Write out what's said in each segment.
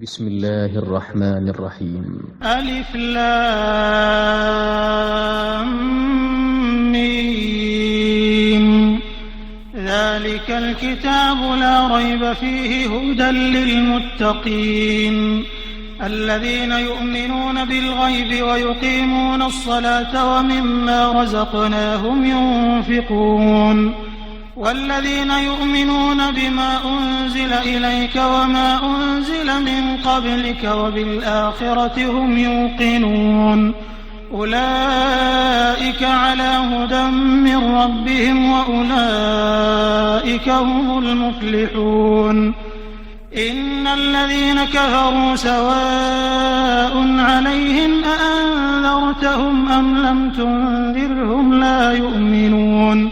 بسم الله الرحمن الرحيم. ألف لام ميم. ذلك الكتاب لا ريب فيه هدى للمتقين الذين يؤمنون بالغيب ويقيمون الصلاة ومما رزقناهم ينفقون والذين يؤمنون بما أنزل إليك وما أنزل من قبلك وبالآخرة هم يوقنون أولئك على هدى من ربهم وأولئك هم المفلحون. إن الذين كفروا سواء عليهم أأنذرتهم أم لم تنذرهم لا يؤمنون.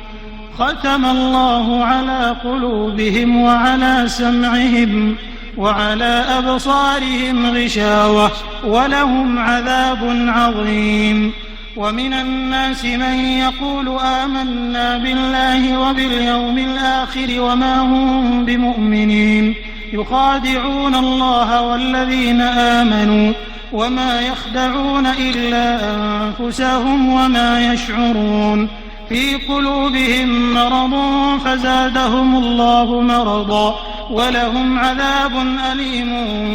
ختم الله على قلوبهم وعلى سمعهم وعلى أبصارهم غشاوة ولهم عذاب عظيم. ومن الناس من يقول آمنا بالله وباليوم الآخر وما هم بمؤمنين يخادعون الله والذين آمنوا وما يخدعون إلا أنفسهم وما يشعرون. في قلوبهم مرض فزادهم الله مرضا ولهم عذاب أليم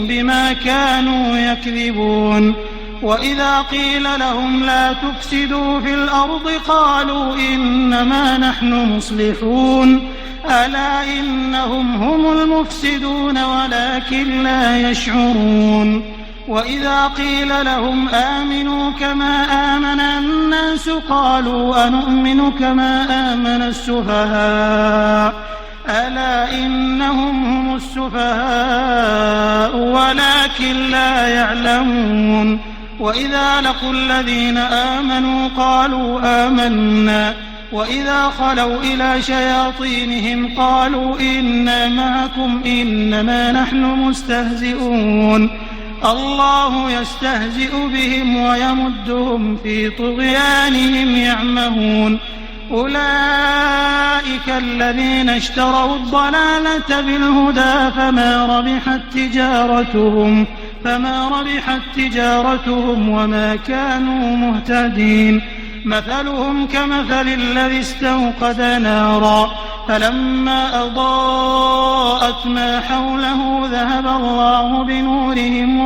بما كانوا يكذبون. وإذا قيل لهم لا تفسدوا في الأرض قالوا إنما نحن مصلحون ألا إنهم هم المفسدون ولكن لا يشعرون. وإذا قيل لهم آمنوا كما آمن الناس قالوا أنؤمن كما آمن السفهاء ألا إنهم هم السفهاء ولكن لا يعلمون. وإذا لقوا الذين آمنوا قالوا آمنا وإذا خلوا إلى شياطينهم قالوا إنا معكم إنما نحن مستهزئون. الله يستهزئ بهم ويمدهم في طغيانهم يعمهون. أولئك الذين اشتروا الضلالة بالهدى فما ربحت تجارتهم وما كانوا مهتدين. مثلهم كمثل الذي استوقد نارا فلما أضاءت ما حوله ذهب الله بنورهم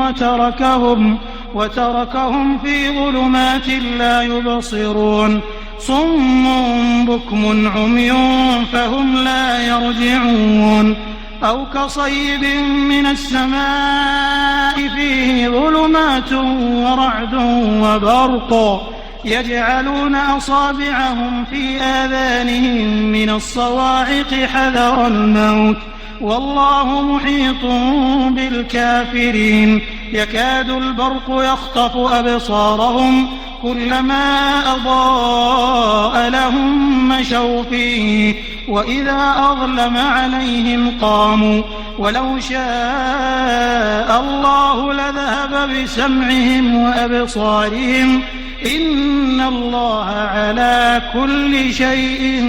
وتركهم في ظلمات لا يبصرون. صم بكم عمي فهم لا يرجعون. أو كصيب من السماء فيه ظلمات ورعد وبرق يجعلون أصابعهم في آذانهم من الصواعق حذر الموت والله محيط بالكافرين. يكاد البرق يخطف أبصارهم كلما أضاء لهم مشوا فيه وإذا أظلم عليهم قاموا ولو شاء الله لذهب بسمعهم وأبصارهم إن الله على كل شيء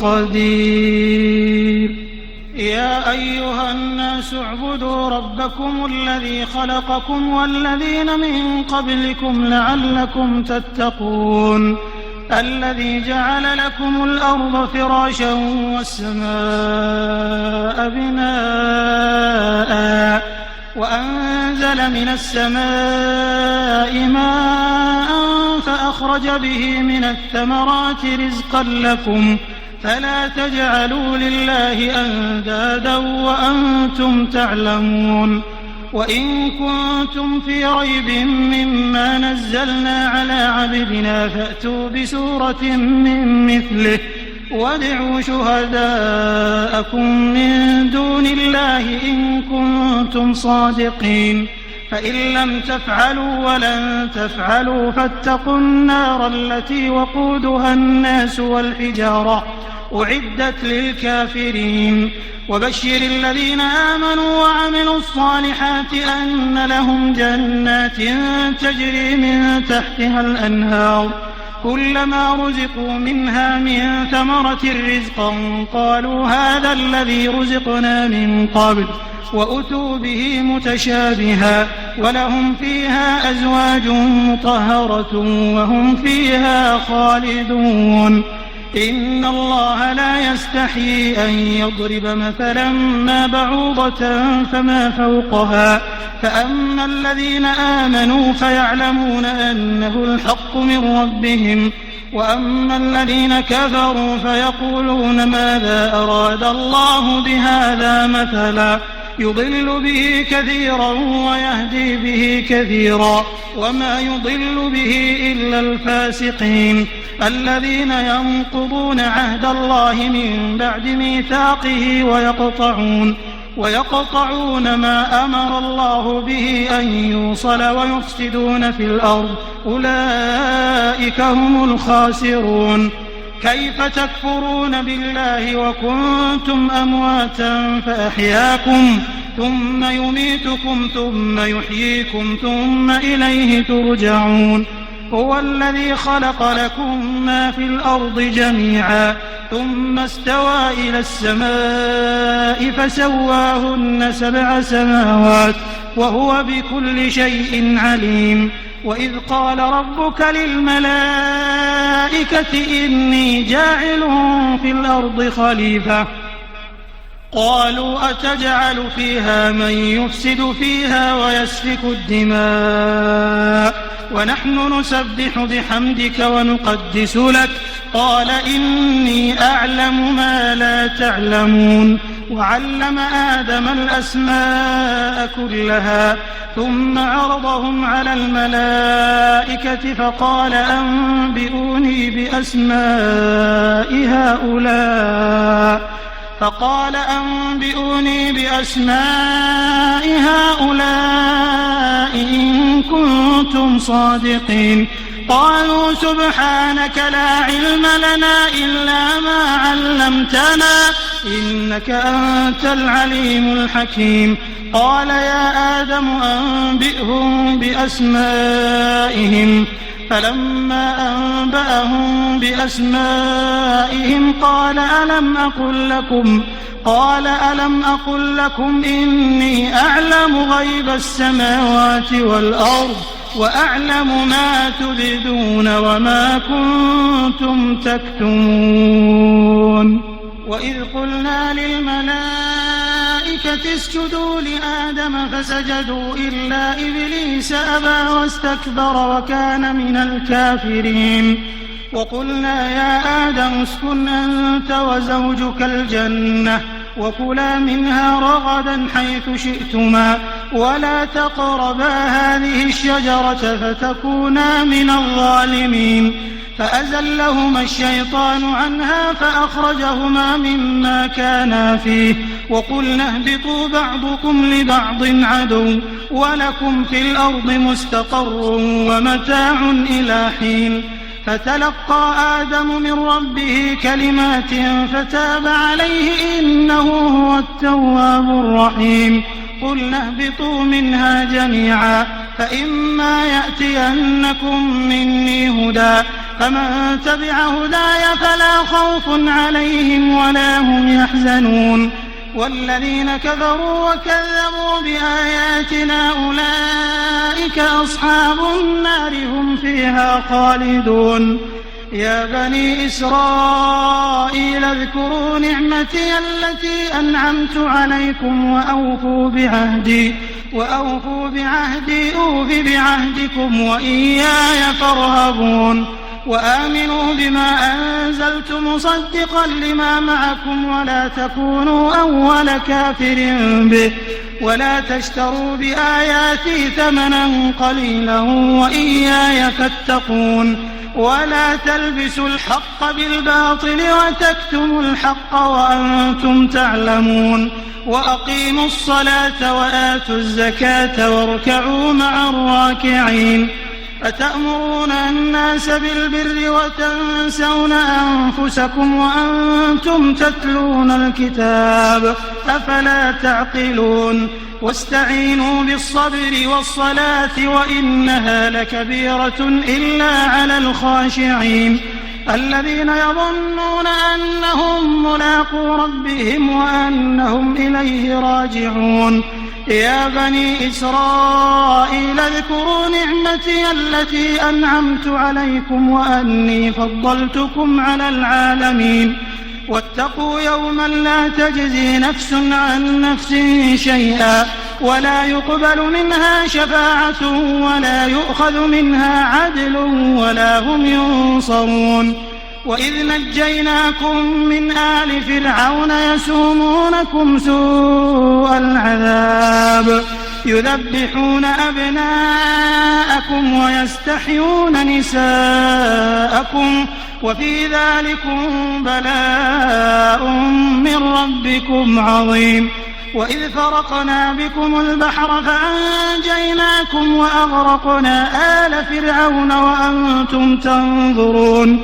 قدير. يا أيها الناس اعبدوا ربكم الذي خلقكم والذين من قبلكم لعلكم تتقون. الذي جعل لكم الأرض فراشا والسماء بناء وأنزل من السماء ماء فأخرج به من الثمرات رزقا لكم فلا تجعلوا لله أندادا وأنتم تعلمون. وإن كنتم في ريب مما نزلنا على عبدنا فأتوا بسورة من مثله وادعوا شهداءكم من دون الله إن كنتم صادقين. فإن لم تفعلوا ولن تفعلوا فاتقوا النار التي وقودها الناس والحجارة أعدت للكافرين. وبشر الذين آمنوا وعملوا الصالحات أن لهم جنات تجري من تحتها الأنهار كلما رزقوا منها من ثمرة رزقا قالوا هذا الذي رزقنا من قبل وأتوا به متشابها ولهم فيها أزواج مطهرة وهم فيها خالدون إن الله لا يستحيي أن يضرب مثلا ما بعوضة فما فوقها فأما الذين آمنوا فيعلمون أنه الحق من ربهم وأما الذين كفروا فيقولون ماذا أراد الله بهذا مثلا يضل به كثيرا ويهدي به كثيرا وما يضل به إلا الفاسقين الذين ينقضون عهد الله من بعد ميثاقه ويقطعون ما أمر الله به أن يوصل ويفسدون في الأرض أولئك هم الخاسرون كيف تكفرون بالله وكنتم أمواتا فأحياكم ثم يميتكم ثم يحييكم ثم إليه ترجعون هو الذي خلق لكم ما في الأرض جميعا ثم استوى إلى السماء فسواهن 7 سماوات وهو بكل شيء عليم وإذ قال ربك للملائكة إني جاعل في الأرض خليفة قالوا أتجعل فيها من يفسد فيها ويسفك الدماء ونحن نسبح بحمدك ونقدس لك قال إني أعلم ما لا تعلمون وعلم آدم الأسماء كلها ثم عرضهم على الملائكة فقال أنبئوني بأسماء هؤلاء إن كنتم صادقين قالوا سبحانك لا علم لنا إلا ما علمتنا إنك أنت العليم الحكيم قال يا آدم أنبئهم بأسمائهم فلما أنبأهم بأسمائهم قال ألم أقل لكم إني أعلم غيب السماوات والأرض وأعلم ما تبدون وما كنتم تكتمون وإذ قلنا للملائكة اسجدوا لآدم فسجدوا إلا إبليس أبى واستكبر وكان من الكافرين وقلنا يا آدم اسكن أنت وزوجك الجنة وكلا منها رغدا حيث شئتما ولا تقربا هذه الشجرة فتكونا من الظالمين فأزلهما الشيطان عنها فأخرجهما مما كانا فيه وقلنا اهبطوا بعضكم لبعض عدو ولكم في الأرض مستقر ومتاع إلى حين فتلقى آدم من ربه كلمات فتاب عليه إنه هو التواب الرحيم قلنا اهبطوا منها جميعا فإما يأتينكم مني هدى فمن تبع هداي فلا خوف عليهم ولا هم يحزنون والذين كفروا وكذبوا بآياتنا أولئك أصحاب النار هم فيها خالدون يا بني إسرائيل اذكروا نعمتي التي أنعمت عليكم وأوفوا بعهدي أوف بعهدكم وإياي فارهبون وآمنوا بما أنزلت مصدقا لما معكم ولا تكونوا أول كافر به ولا تشتروا بآياتي ثمنا قليلا وإياي فاتقون ولا تلبسوا الحق بالباطل وتكتموا الحق وأنتم تعلمون وأقيموا الصلاة وآتوا الزكاة واركعوا مع الراكعين أتأمرون الناس بالبر وتنسون أنفسكم وأنتم تتلون الكتاب أفلا تعقلون واستعينوا بالصبر والصلاة وإنها لكبيرة إلا على الخاشعين الذين يظنون أنهم ملاقو ربهم وأنهم إليه راجعون يا بني إسرائيل اذكروا نعمتي التي أنعمت عليكم وأني فضلتكم على العالمين واتقوا يوما لا تجزي نفس عن نفس شيئا ولا يقبل منها شفاعة ولا يؤخذ منها عدل ولا هم ينصرون وإذ نجيناكم من آل فرعون يسومونكم سوء العذاب يذبحون أبناءكم ويستحيون نساءكم وفي ذلكم بلاء من ربكم عظيم وإذ فرقنا بكم البحر فأنجيناكم وأغرقنا آل فرعون وأنتم تنظرون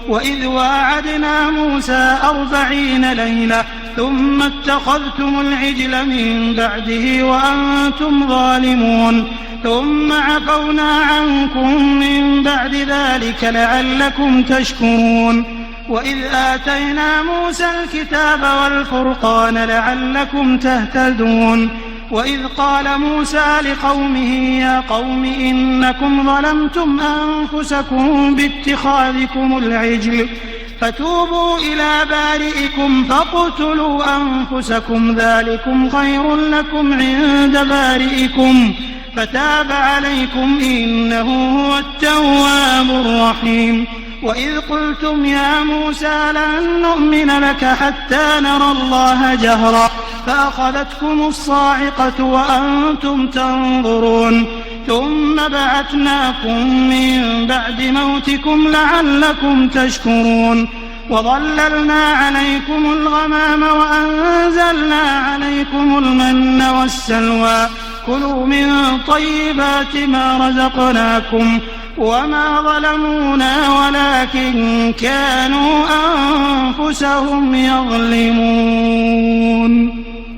وإذ واعدنا موسى 40 ليلة ثم اتخذتم العجل من بعده وأنتم ظالمون ثم عفونا عنكم من بعد ذلك لعلكم تشكرون وإذ آتينا موسى الكتاب والفرقان لعلكم تهتدون وإذ قال موسى لقومه يا قوم إنكم ظلمتم أنفسكم باتخاذكم العجل فتوبوا إلى بارئكم فاقتلوا أنفسكم ذلكم خير لكم عند بارئكم فتاب عليكم إنه هو التواب الرحيم وإذ قلتم يا موسى لن نؤمن لك حتى نرى الله جهرا فأخذتكم الصاعقة وأنتم تنظرون ثم بعثناكم من بعد موتكم لعلكم تشكرون وظللنا عليكم الغمام وأنزلنا عليكم المن والسلوى كلوا من طيبات ما رزقناكم وما ظلمونا ولكن كانوا أنفسهم يظلمون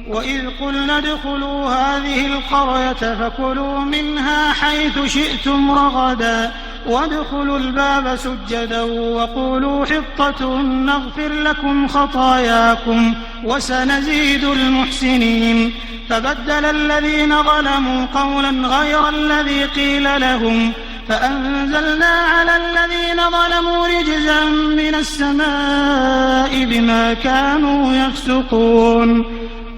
وإذ قلنا ادخلوا هذه القرية فكلوا منها حيث شئتم رغدا وادخلوا الباب سجدا وقولوا حطة نغفر لكم خطاياكم وسنزيد المحسنين فبدل الذين ظلموا قولا غير الذي قيل لهم فأنزلنا على الذين ظلموا رجزا من السماء بما كانوا يفسقون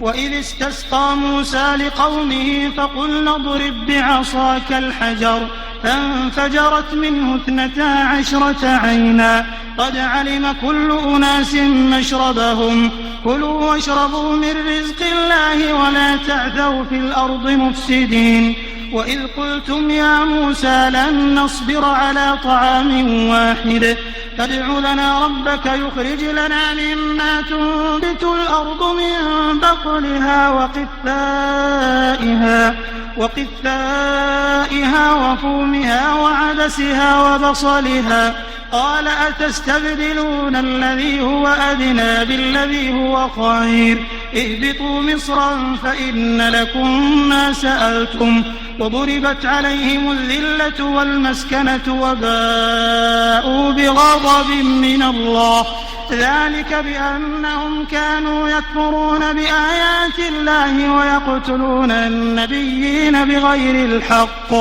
وإذ استسقى موسى لقومه فقلنا اضرب بعصاك الحجر فانفجرت منه 12 عينا قد علم كل أناس مشربهم كلوا واشربوا من رزق الله ولا تعثوا في الأرض مفسدين وإذ قلتم يا موسى لن نصبر على طعام واحد فادع لنا ربك يخرج لنا مما تنبت الأرض من بقلها وقثائها وفومها وعدسها وبصلها قال أتستبدلون الذي هو أدنى بالذي هو خير اهبطوا مصرا فإن لكم ما سألتم وضربت عليهم الذلة والمسكنة وباءوا بغضب من الله ذلك بأنهم كانوا يكفرون بآيات الله ويقتلون النبيين بغير الحق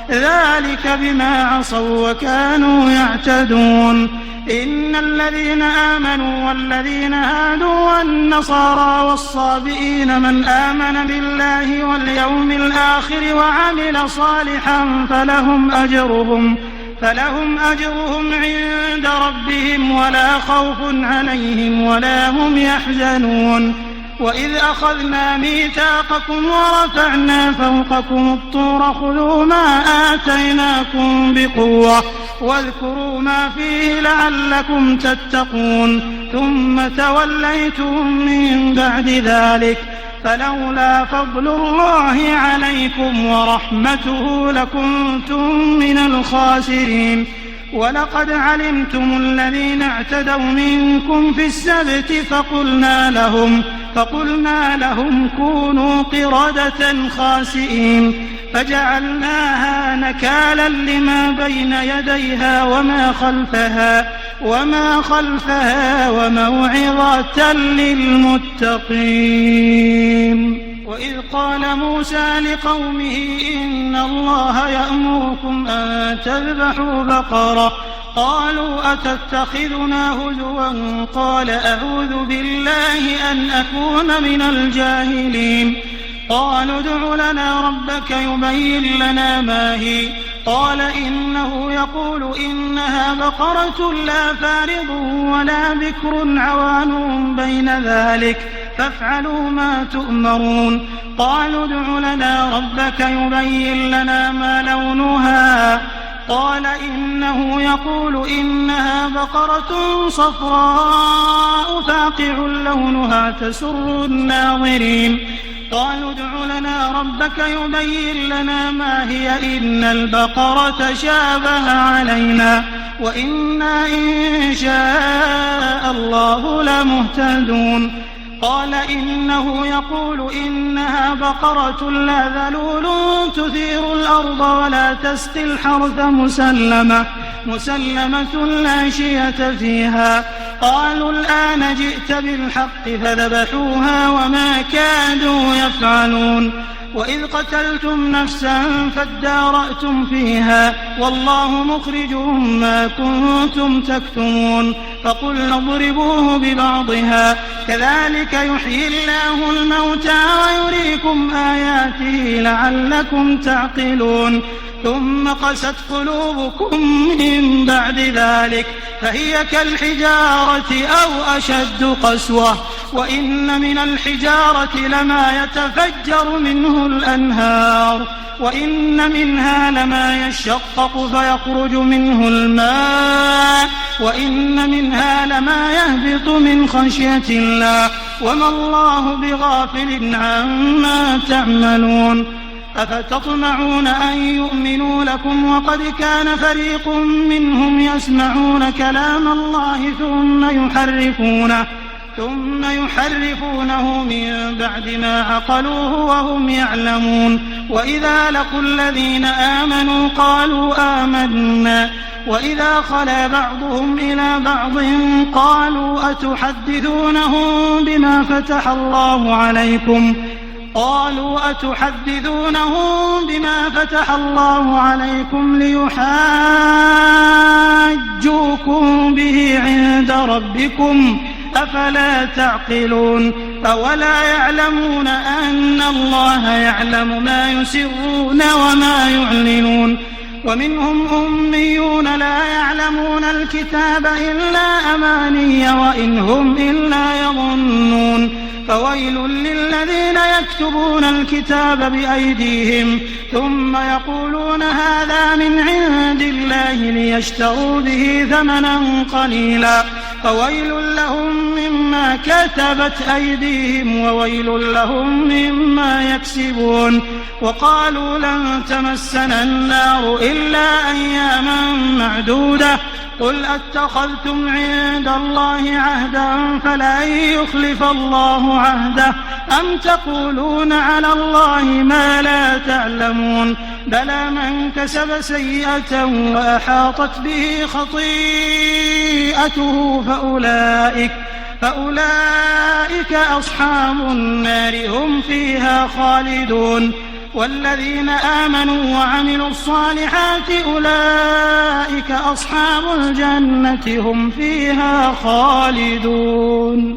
ذلك بما عصوا وكانوا يعتدون إن الذين آمنوا والذين هادوا والنصارى والصابئين من آمن بالله واليوم الآخر وعمل صالحا فلهم أجرهم عند ربهم ولا خوف عليهم ولا هم يحزنون وإذ أخذنا ميثاقكم ورفعنا فوقكم الطور خذوا ما آتيناكم بقوة واذكروا ما فيه لعلكم تتقون ثم توليتم من بعد ذلك فلولا فضل الله عليكم ورحمته لكنتم من الخاسرين ولقد علمتم الذين اعتدوا منكم في السبت فقلنا لهم كونوا قردة خاسئين فجعلناها نكالا لما بين يديها وما خلفها وموعظة للمتقين. وإذ قال موسى لقومه إن الله يأمركم أن تذبحوا بقرة قالوا أتتخذنا هزوا قال أعوذ بالله أن أكون من الجاهلين. قالوا ادع لنا ربك يبين لنا ما هي قال إنه يقول إنها بقرة لا فارض ولا بكر عوان بين ذلك فافعلوا ما تؤمرون. قالوا ادع لنا ربك يبين لنا ما لونها قال إنه يقول إنها بقرة صفراء فاقع لونها تسر الناظرين. قالوا ادع لنا ربك يبين لنا ما هي إن البقرة شابه علينا وإنا إن شاء الله لمهتدون. قال إنه يقول إنها بقرة لا ذلول تثير الأرض ولا تسقي الحرث مسلمة لا شية فيها. قالوا الآن جئت بالحق فذبحوها وما كادوا يفعلون. وإذ قتلتم نفسا فادارأتم فيها والله مخرج ما كنتم تكتمون. فقلنا اضربوه ببعضها كذلك يحيي الله الموتى ويريكم آياته لعلكم تعقلون. ثم قست قلوبكم من بعد ذلك فهي كالحجارة أو أشد قسوة وإن من الحجارة لما يتفجر منه الأنهار وإن منها لما يشقق فيخرج منه الماء وإن منها لما يهبط من خشية الله وما الله بغافل عما تعملون. أفتطمعون أن يؤمنوا لكم وقد كان فريق منهم يسمعون كلام الله ثم يحرفونه من بعد ما عقلوه وهم يعلمون. وإذا لقوا الذين آمنوا قالوا آمنا وإذا خلا بعضهم إلى بعض قالوا أتحدثونهم بما فتح الله عليكم ليحاجوكم به عند ربكم أفلا تعقلون. أولا يعلمون أن الله يعلم ما يسرون وما يعلنون. ومنهم أميون لا يعلمون الكتاب إلا أماني وإن هم إلا يظنون. فويل للذين يكتبون الكتاب بأيديهم ثم يقولون هذا من عند الله ليشتروا به ثمنا قليلا فويل لهم مما كتبت أيديهم وويل لهم مما يكسبون. وقالوا لن تمسنا النار إلا أياما معدودة قل أتخذتم عند الله عهدا فلن يخلف الله عهده أم تقولون على الله ما لا تعلمون. بلى من كسب سيئة وأحاطت به خطيئته فأولئك أصحاب النار هم فيها خالدون. والذين آمنوا وعملوا الصالحات أولئك أصحاب الجنة هم فيها خالدون.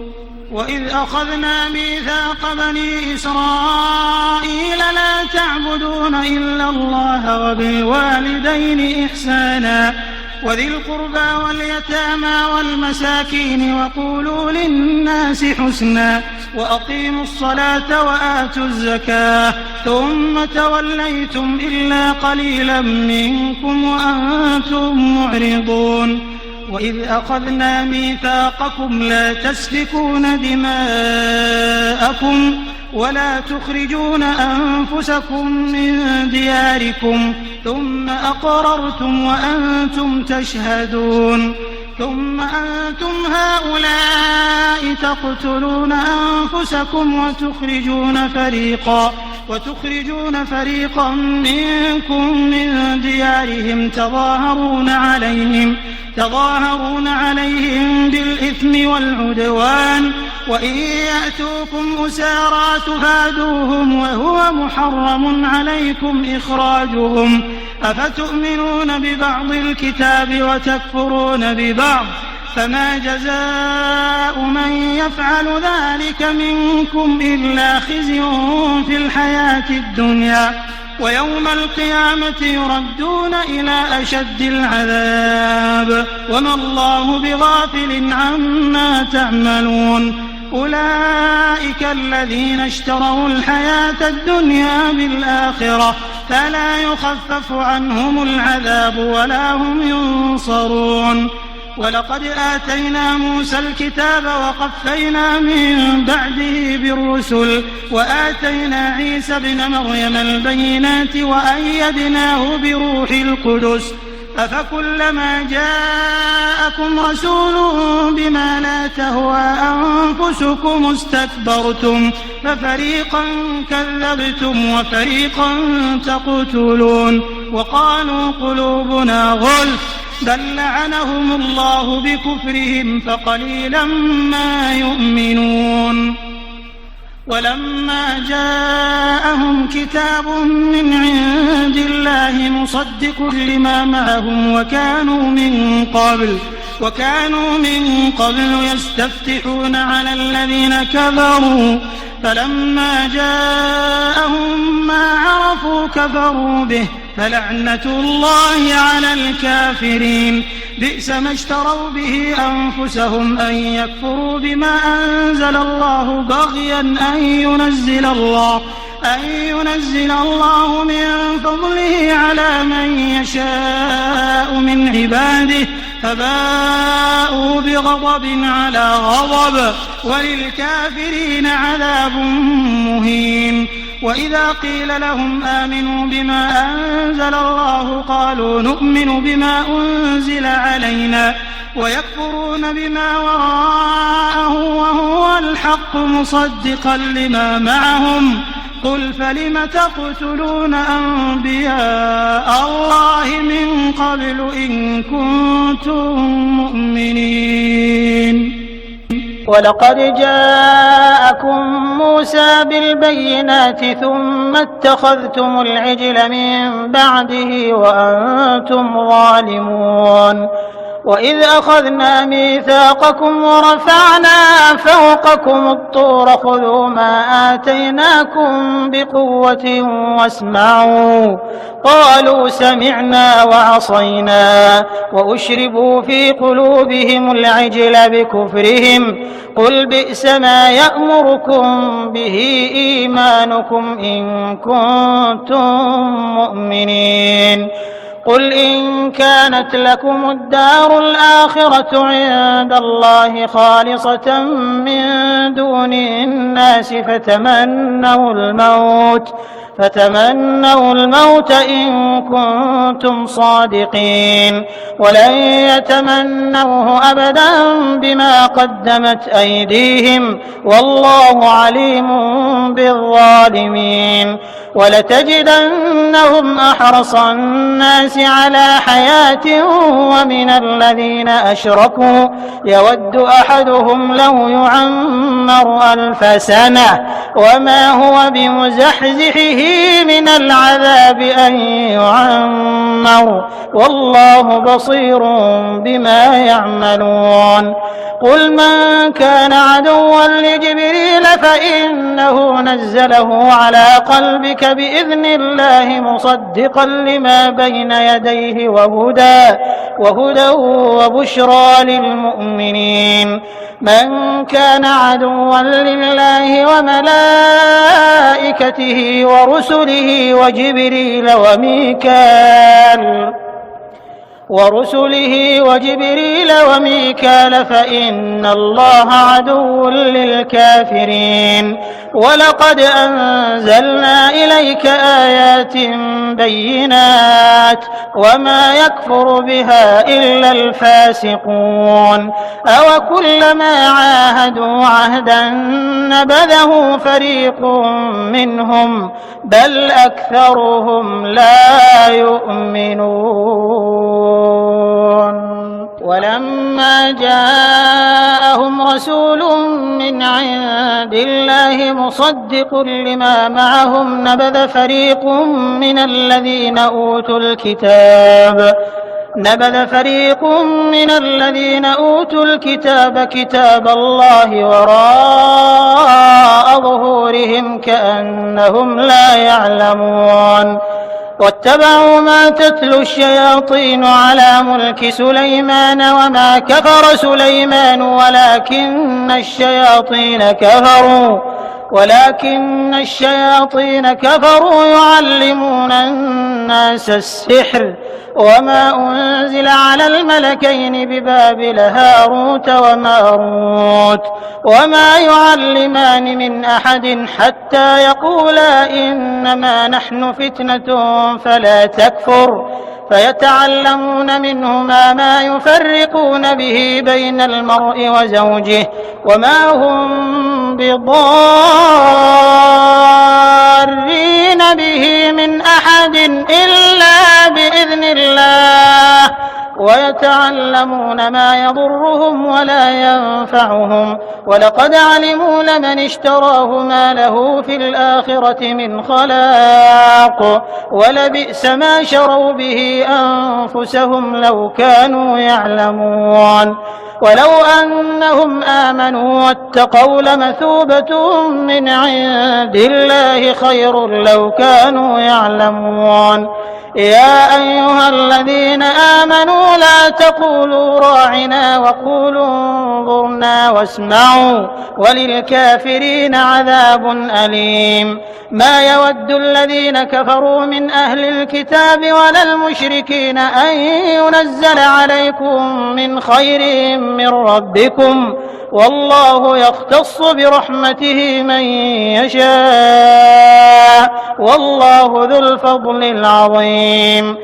وإذ أخذنا ميثاق بني إسرائيل لا تعبدون إلا الله وبالوالدين إحسانا وذي القربى واليتامى والمساكين وقولوا للناس حسنا وأقيموا الصلاة وآتوا الزكاة ثم توليتم إلا قليلا منكم وأنتم معرضون وإذ أخذنا ميثاقكم لا تسفكون دماءكم ولا تخرجون أنفسكم من دياركم ثم أقررتم وأنتم تشهدون ثم أنتم هؤلاء تقتلون أنفسكم وتخرجون فريقا منكم من ديارهم تظاهرون عليهم بالإثم والعدوان وإن يأتوكم أسارى تفادوهم وهو محرم عليكم إخراجهم أفتؤمنون ببعض الكتاب وتكفرون ببعض فما جزاء من يفعل ذلك منكم إلا خزي في الحياة الدنيا ويوم القيامة يردون إلى أشد العذاب وما الله بغافل عما تعملون أولئك الذين اشتروا الحياة الدنيا بالآخرة فلا يخفف عنهم العذاب ولا هم ينصرون ولقد آتينا موسى الكتاب وقفينا من بعده بالرسل وآتينا عيسى ابن مريم البينات وأيدناه بروح القدس أفكلما جاءكم رسول بما لا تهوى أنفسكم استكبرتم ففريقا كذبتم وفريقا تقتلون وقالوا قلوبنا غلف بل لعنهم الله بكفرهم فقليلا ما يؤمنون ولما جاءهم كتاب من عند الله مصدق لما معهم وكانوا من قبل يستفتحون على الذين كفروا فلما جاءهم ما عرفوا كفروا به فلعنة الله على الكافرين بئس ما اشتروا به أنفسهم أن يكفروا بما أنزل الله بغيا أن ينزل الله من فضله على من يشاء من عباده فباءوا بغضب على غضب وللكافرين عذاب مهين وإذا قيل لهم آمنوا بما أنزل الله قالوا نؤمن بما أنزل علينا ويكفرون بما وراءه وهو الحق مصدقا لما معهم قل فلم تقتلون أنبياء الله من قبل إن كنتم مؤمنين ولقد جاءكم موسى بالبينات ثم اتخذتم العجل من بعده وأنتم ظالمون وإذ أخذنا ميثاقكم ورفعنا فوقكم الطور خذوا ما آتيناكم بقوة واسمعوا قالوا سمعنا وعصينا وأشربوا في قلوبهم العجل بكفرهم قل بئس ما يأمركم به إيمانكم إن كنتم مؤمنين قل إن كانت لكم الدار الآخرة عند الله خالصة من دون الناس فتمنوا الموت إن كنتم صادقين ولن يتمنوه أبدا بما قدمت أيديهم والله عليم بالظالمين ولتجدنهم أحرص الناس على حياة ومن الذين أشركوا يود أحدهم لو يعمر 1000 سنة وما هو بمزحزحه من العذاب أن يعمر والله بصير بما يعملون قل من كان عدوا لجبريل فإنه نزله على قلبك بإذن الله مصدقا لما بين يديه وهدى وبشرى للمؤمنين. من كان عدوا لله وملائكته ورسله وجبريل وميكال فإن الله عدو للكافرين. ولقد أنزلنا إليك آيات بينات وما يكفر بها إلا الفاسقون. أوكلما عاهدوا عهدا نبذه فريق منهم بل أكثرهم لا يؤمنون. ولما جاءهم رسول من عند الله مصدق لما معهم نبذ فريق من الذين أوتوا الكتاب كتاب الله وراء ظهورهم كأنهم لا يعلمون. واتبعوا ما تتلو الشياطين على ملك سليمان وما كفر سليمان ولكن الشياطين كفروا يعلمون الناس السحر وما أنزل على الملكين ببابل هاروت وماروت وما يعلمان من أحد حتى يقولا إنما نحن فتنة فلا تكفر فيتعلمون منهما ما يفرقون به بين المرء وزوجه وما هم بضارين به من أحد إلا بإذن الله ويتعلمون ما يضرهم ولا ينفعهم ولقد علموا لمن اشتراه ما له في الآخرة من خلاق ولبئس ما شروا به أنفسهم لو كانوا يعلمون. ولو أنهم آمنوا واتقوا لمثوبة من عند الله خير لو كانوا يعلمون. يا أيها الذين آمنوا لا تقولوا راعنا وقولوا انظرنا واسمعوا وللكافرين عذاب أليم. ما يود الذين كفروا من أهل الكتاب ولا المشركين أن ينزل عليكم من خير من ربكم والله يختص برحمته من يشاء والله ذو الفضل العظيم.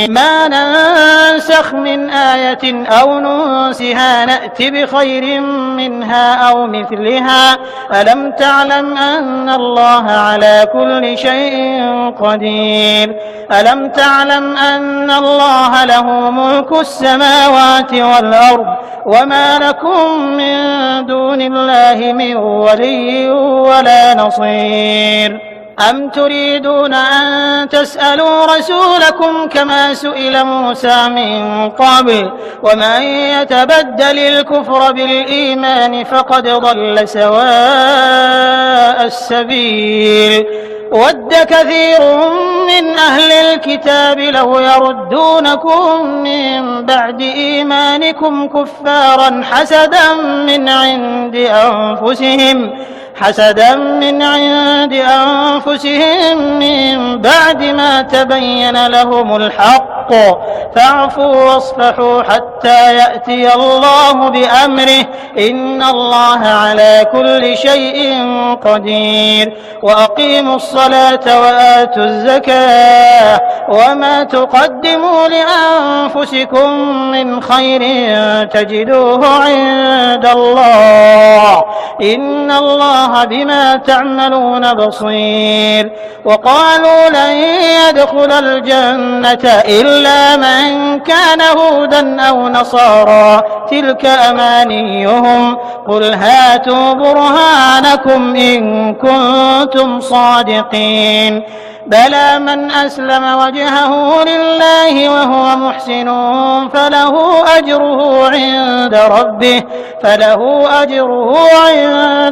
ما ننسخ من آية أو ننسها نأت بخير منها أو مثلها ألم تعلم أن الله على كل شيء قدير. ألم تعلم أن الله له ملك السماوات والأرض وما لكم من دون الله من ولي ولا نصير. أم تريدون أن تسألوا رسولكم كما سئل موسى من قبل ومن يتبدل الكفر بالإيمان فقد ضل سواء السبيل. ود كثير من أهل الكتاب لو يردونكم من بعد إيمانكم كفارا حسدا من عند أنفسهم من بعد ما تبين لهم الحق فاعفوا واصفحوا حتى يأتي الله بأمره إن الله على كل شيء قدير. وأقيموا الصلاة وآتوا الزكاة وما تقدموا لأنفسكم من خير تجدوه عند الله إن الله بما تعملون بصير. وقالوا لن يدخل الجنة إلا من كان هودا أو نصارى تلك أمانيهم قل هاتوا برهانكم إن كنتم صادقين. بلى من أسلم وجهه لله وهو محسن فله أجره عند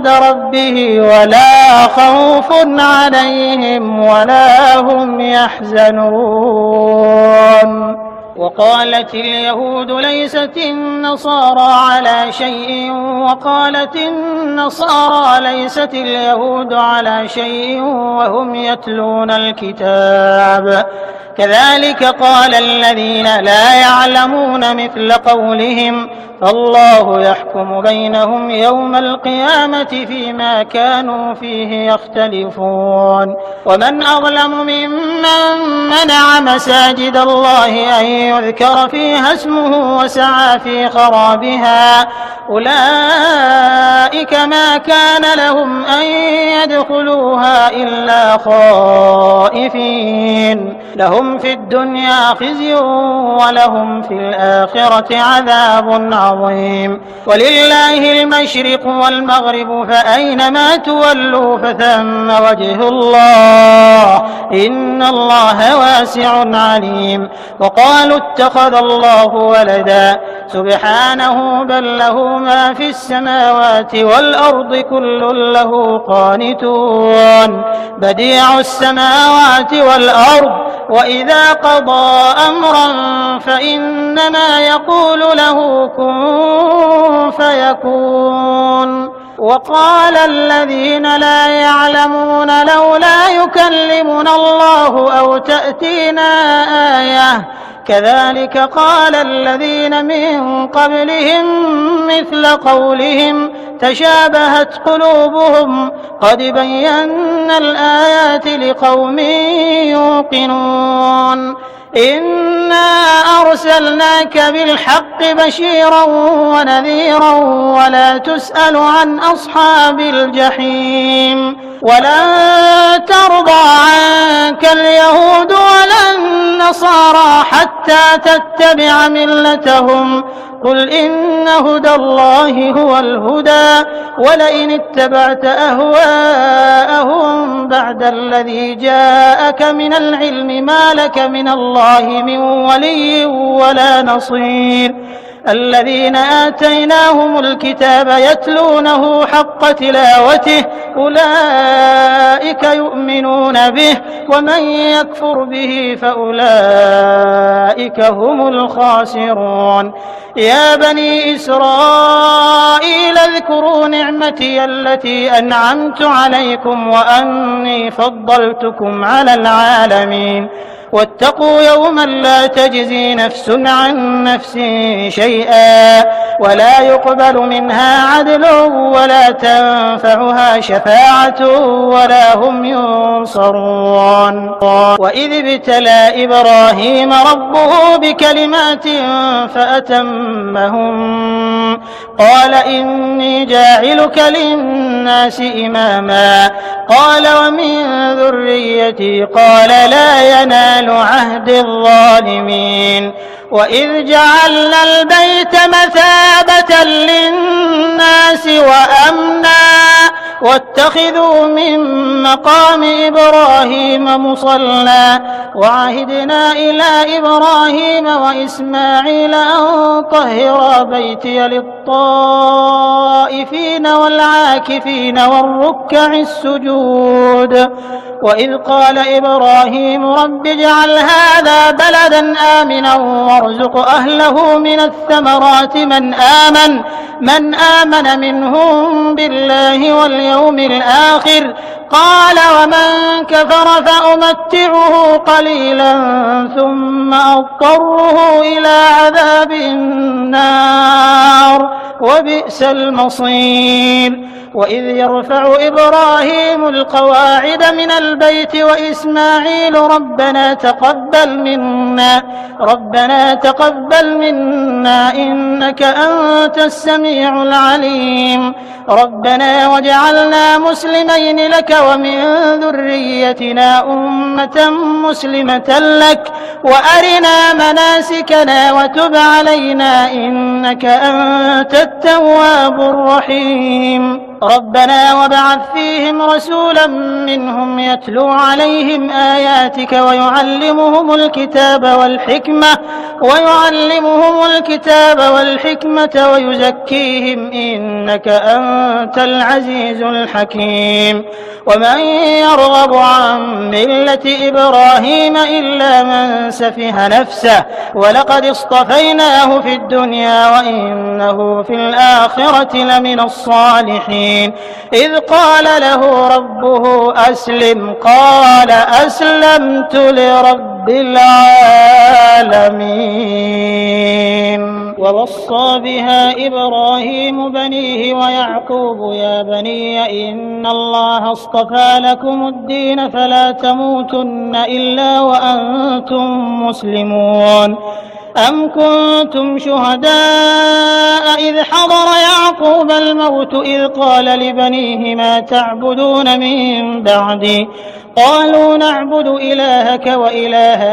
ربه ولا خوف عليهم ولا هم يحزنون. وقالت اليهود ليست النصارى على شيء وقالت النصارى ليست اليهود على شيء وهم يتلون الكتاب كذلك قال الذين لا يعلمون مثل قولهم فالله يحكم بينهم يوم القيامة فيما كانوا فيه يختلفون ومن أظلم ممن منع مساجد الله أن يذكر فيها اسمه وسعى في خرابها أولئك ما كان لهم أن يدخلوها إلا خائفين لهم في الدنيا خزي ولهم في الآخرة عذاب عظيم ولله المشرق والمغرب فأينما تولوا فثم وجه الله إن الله واسع عليم وقالوا اتخذ الله ولدا سبحانه بل له ما في السماوات والأرض كل له قانتون بديع السماوات والأرض وإذا قضى أمرا فإنما يقول له كن فيكون وقال الذين لا يعلمون لولا يكلمنا الله أو تأتينا آية كذلك قال الذين من قبلهم مثل قولهم تشابهت قلوبهم قد بينا الآيات لقوم يوقنون إنا أرسلناك بالحق بشيرا ونذيرا ولا تسأل عن أصحاب الجحيم ولن ترضى عنك اليهود ولا النصارى حتى تتبع ملتهم قل إن هدى الله هو الهدى ولئن اتبعت أهواءهم بعد الذي جاءك من العلم ما لك من الله من ولي ولا نصير الذين آتيناهم الكتاب يتلونه حق تلاوته أولئك يؤمنون به ومن يكفر به فأولئك هم الخاسرون يا بني إسرائيل اذكروا نعمتي التي أنعمت عليكم وأني فضلتكم على العالمين واتقوا يوما لا تجزي نفس عن نفس شيئا ولا يقبل منها عدل ولا تنفعها شفاعة ولا هم ينصرون وإذ ابتلى إبراهيم ربه بكلمات فأتمهم قال إني جاعلك للناس إماما قال ومن ذريتي قال لا ينال عهد الظالمين وإذ جعلنا البيت مثابة للناس وأمنا واتخذوا من مقام إبراهيم مصلى وعهدنا إلى إبراهيم وإسماعيل أن طهرا بيتي للطائفين والعاكفين والركع السجود وإذ قال إبراهيم رب اجعل هذا بلدا آمنا وارزق أهله من الثمرات من آمن منهم بالله واليوم الآخر قال ومن كفر فأمتعه قليلا ثم أضطره إلى عذاب النار وبئس المصير وإذ يرفع إبراهيم القواعد من البيت وإسماعيل ربنا تقبل منا إنك أنت السميع العليم ربنا واجعلنا مسلمين لك ومن ذريتنا أمة مسلمة لك وأرنا مناسكنا وتب علينا إنك أنت التواب الرحيم ربنا وابعث فيهم رسولا منهم يتلو عليهم آياتك ويعلمهم الكتاب والحكمة ويعلمهم الكتاب والحكمة ويزكيهم إنك أنت العزيز الحكيم. ومن يرغب عن ملة إبراهيم إلا من سفه نفسه ولقد اصطفيناه في الدنيا وإنه في الآخرة لمن الصالحين. إذ قال له ربه أسلم قال أسلمت لرب العالمين. ووصى بها إبراهيم بنيه ويعقوب يا بني إن الله اصطفى لكم الدين فلا تموتن إلا وأنتم مسلمون. أم كنتم شهداء إذ حضر يعقوب الموت إذ قال لبنيه ما تعبدون من بعدي قالوا نعبد إلهك وإله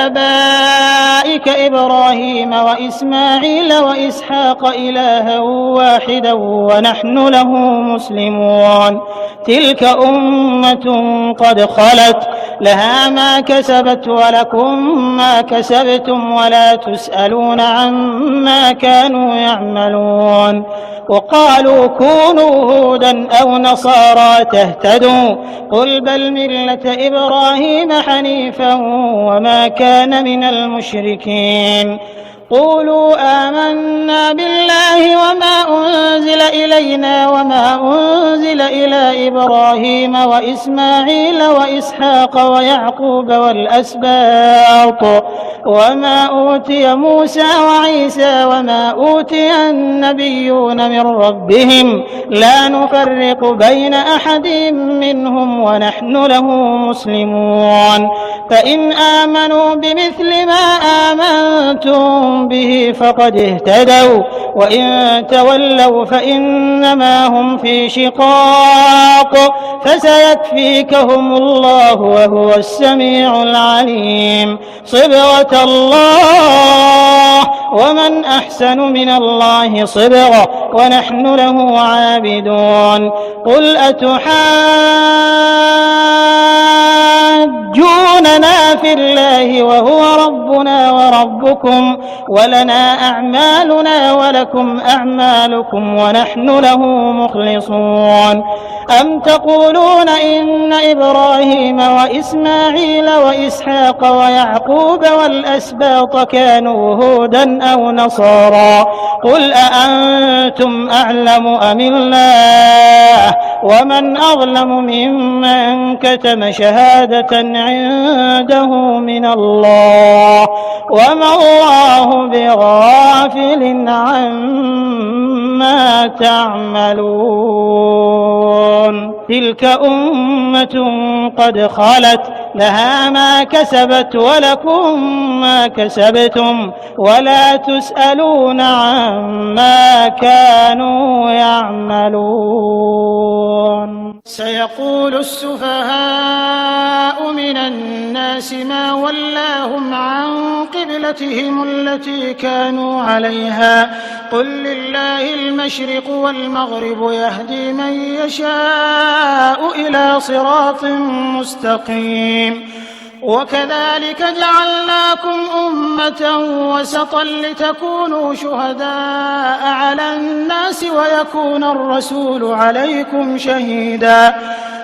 آبائك إبراهيم وإسماعيل وإسحاق إلها واحدا ونحن له مسلمون. تلك أمة قد خلت لها ما كسبت ولكم ما كسبتم ولا تسألون عما كانوا يعملون. وقالوا كونوا هودا أو نصارى تهتدوا قل بل ملة إبراهيم حنيفا وما كان من المشركين. قولوا آمنا بالله وما أنزل إلينا وما أنزل إلى إبراهيم وإسماعيل وإسحاق ويعقوب والأسباط وما أوتي موسى وعيسى وما أوتي النبيون من ربهم لا نفرق بين أحد منهم ونحن له مسلمون. فإن آمنوا بمثل ما آمنتم به فقد اهتدوا وإن تولوا فإنما هم في شقاق فسيكفيكهم الله وهو السميع العليم. صبغة الله ومن أحسن من الله صبغة ونحن له عابدون. قل أتحاجوننا في الله وهو ربنا وربكم ولنا أعمالنا ولكم أعمالكم ونحن له مخلصون. أم تقولون إن إبراهيم وإسماعيل وإسحاق ويعقوب والأسباط كانوا هودا أو نصارى قل أأنتم أعلم أم الله ومن أظلم ممن كتم شهادة عنده من الله وما الله بغافل عما تعملون. تلك أمة قد خلت لها ما كسبت ولكم ما كسبتم ولا تسألون عما كانوا يعملون. سيقول السفهاء من الناس ما ولاهم عن قبلتهم التي كانوا عليها قل لله المشرق والمغرب يهدي من يشاء إلى صراط مستقيم. وكذلك جعلناكم أمة وسطا لتكونوا شهداء على الناس ويكون الرسول عليكم شهيدا.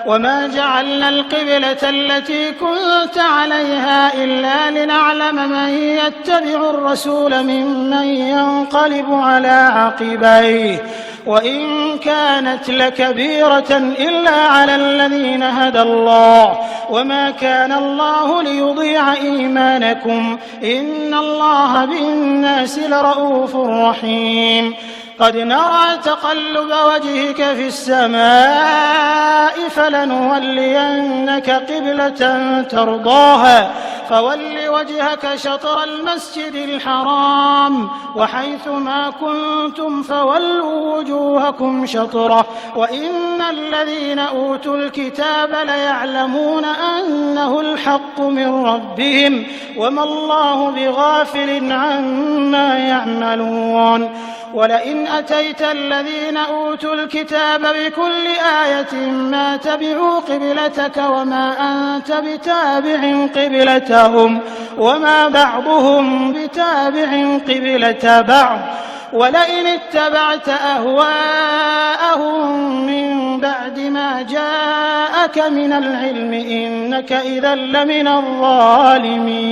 وما جعلنا القبلة التي كنت عليها إلا لنعلم من يتبع الرسول ممن ينقلب على عقبيه وإن كانت لكبيرة إلا على الذين هدى الله وما كان الله ليضيع إيمانكم إن الله بالناس لرؤوف رحيم. قد نرى تقلب وجهك في السماء فلنولينك قبلة ترضاها فول وجهك شطر المسجد الحرام وحيث ما كنتم فولوا وجوهكم شطره وإن الذين أوتوا الكتاب ليعلمون أنه الحق من ربهم وما الله بغافل عما يعملون. ولئن أتيت الذين أوتوا الكتاب بكل آية ما تبعوا قبلتك وما أنت بتابع قبلتهم وما بعضهم بتابع قبلة بعض ولئن اتبعت أهواءهم من بعد ما جاءك من العلم إنك إذا لمن الظالمين.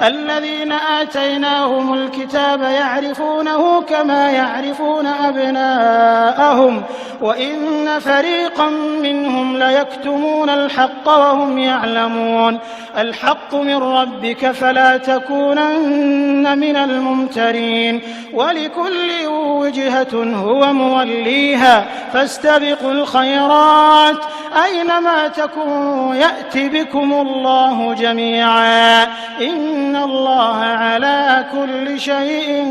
الذين آتيناهم الكتاب يعرفونه كما يعرفون أبناءهم وإن فريقا منهم ليكتمون الحق وهم يعلمون. الحق من ربك فلا تكونن من الممترين. ولكل وجهة هو موليها فاستبقوا الخيرات أينما تكونوا يأت بكم الله جميعا إن الله على كل شيء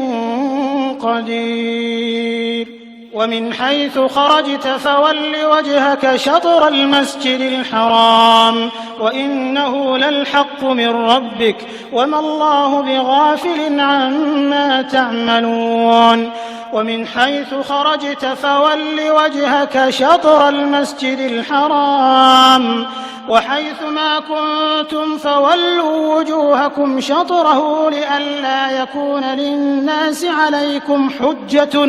قدير. ومن حيث خرجت فول وجهك شطر المسجد الحرام وإنه للحق من ربك وما الله بغافل عما تعملون. ومن حيث خرجت فول وجهك شطر المسجد الحرام وحيث ما كنتم فولوا وجوهكم شطره لئلا يكون للناس عليكم حجة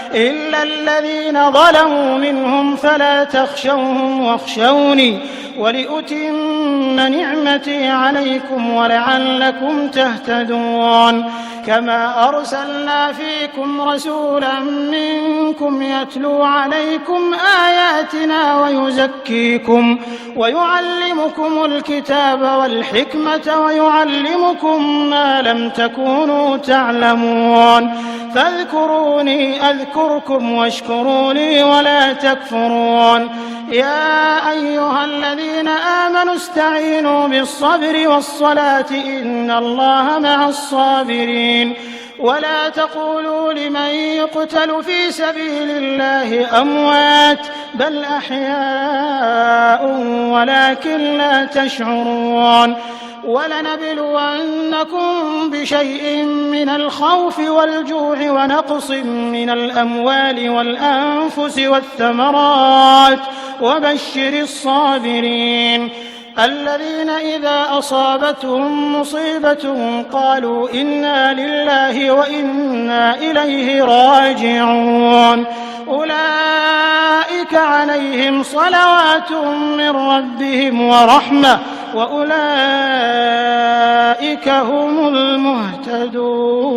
إلا الذين ظلموا منهم فلا تخشوهم واخشوني ولأتم نعمتي عليكم ولعلكم تهتدون. كما أرسلنا فيكم رسولا منكم يتلو عليكم آياتنا ويزكيكم ويعلمكم الكتاب والحكمة ويعلمكم ما لم تكونوا تعلمون. فاذكروني أذكركم واشكروا لي ولا تكفرون. يا أيها الذين آمنوا استعينوا بالصبر والصلاة إن الله مع الصابرين. ولا تقولوا لمن يقتل في سبيل الله أموات بل أحياء ولكن لا تشعرون. ولنبلونكم بشيء من الخوف والجوع ونقص من الأموال والأنفس والثمرات وبشر الصابرين الذين إذا أصابتهم مصيبة قالوا إنا لله وإنا إليه راجعون. أولئك عليهم صلوات من ربهم ورحمة وأولئك هم المهتدون.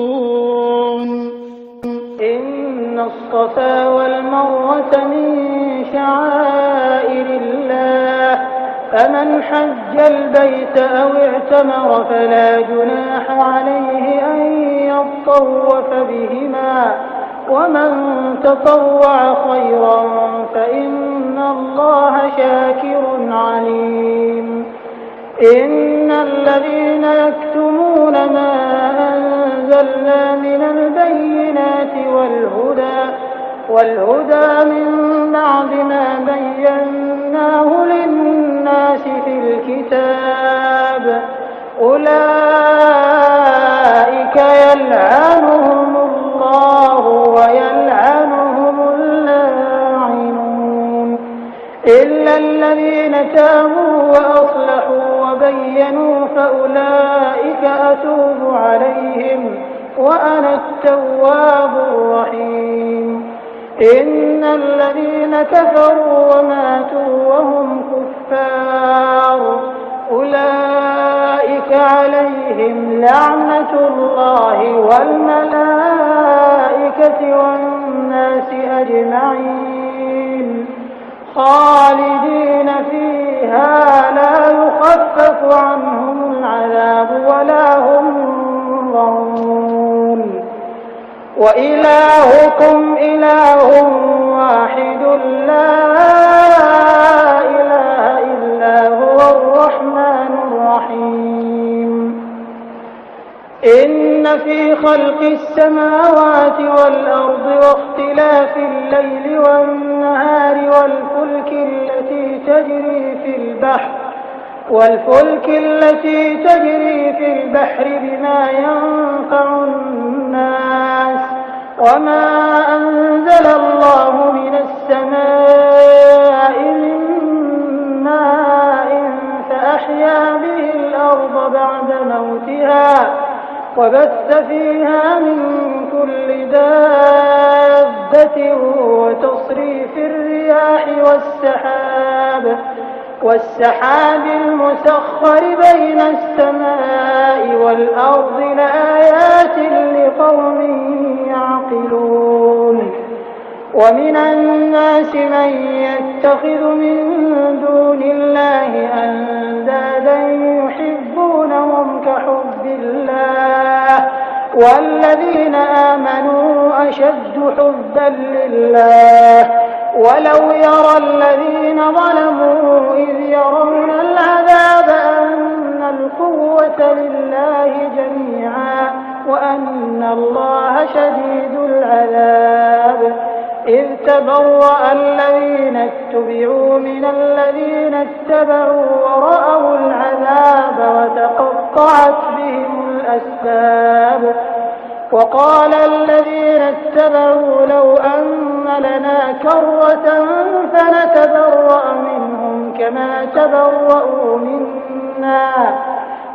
إن الصفا والمروة من شعائر الله فمن حج البيت أو اعتمر فلا جناح عليه أن يطوف بهما ومن تطوع خيرا فإن الله شاكر عليم. إن الذين يكتمون ما أنزلنا من البينات والهدى من بعد ما بيناه للناس في الكتاب أولئك يلعنهم الله ويلعنهم اللاعنون إلا الذين تابوا وأصلحوا وبينوا فأولئك أتوب عليهم وأنا التواب الرحيم. إن الذين كفروا وماتوا وهم كفار أولئك عليهم لعنة الله والملائكة والناس أجمعين خالدين فيها لا يخفف عنهم العذاب ولا هم ينظرون. وإلهكم إله واحد لا إله إلا هو الرحمن الرحيم. إن في خلق السماوات والأرض واختلاف الليل والنهار والفلك التي تجري في البحر بما ينفع الناس وما أنزل الله من السماء من ماء فأحيا به الأرض بعد موتها وبث فيها من كل دابة وتصريف الرياح والسحاب المسخر بين السماء والأرض لآيات لقوم يعقلون ومن الناس من يتخذ من دون الله أندادا يحبونهم كحب الله والذين آمنوا أشد حبا لله ولو يرى الذين ظلموا إذ يرون العذاب أن القوة لله جميعا وأن الله شديد العذاب إذ تبرأ الذين اتبعوا من الذين اتبعوا ورأوا العذاب وتقطعت بهم الأسباب وقال الذين اتبعوا لو أن لنا كرة فنتبرأ منهم كما تبرأوا منا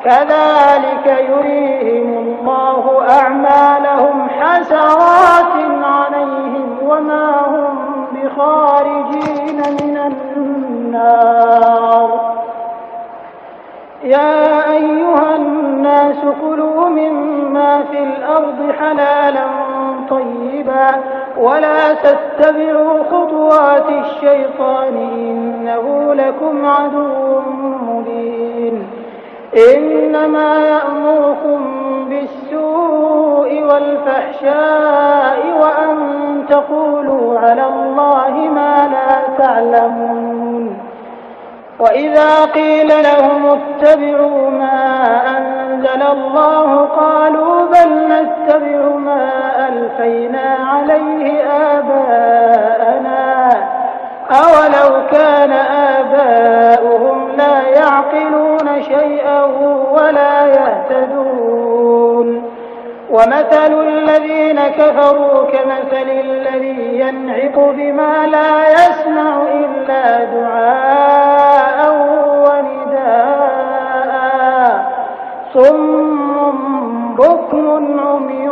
كذلك يريهم الله أعمالهم حسرات عليهم وما هم بخارجين من النار يا أيها الناس كلوا مما في الأرض حلالا طيبا ولا تتبعوا خطوات الشيطان إنه لكم عدو مبين إنما يأمركم بالسوء والفحشاء وأن تقولوا على الله ما لا تعلمون وإذا قيل لهم اتبعوا ما أنزل الله قالوا بل نتبع ما ألفينا عليه آباءنا أولو كان آباؤهم لا يعقلون شيئا ولا يهتدون ومثل الذين كفروا كمثل الذي ينعق بما لا يسمع إلا دعاء ونداء صم بكم عمي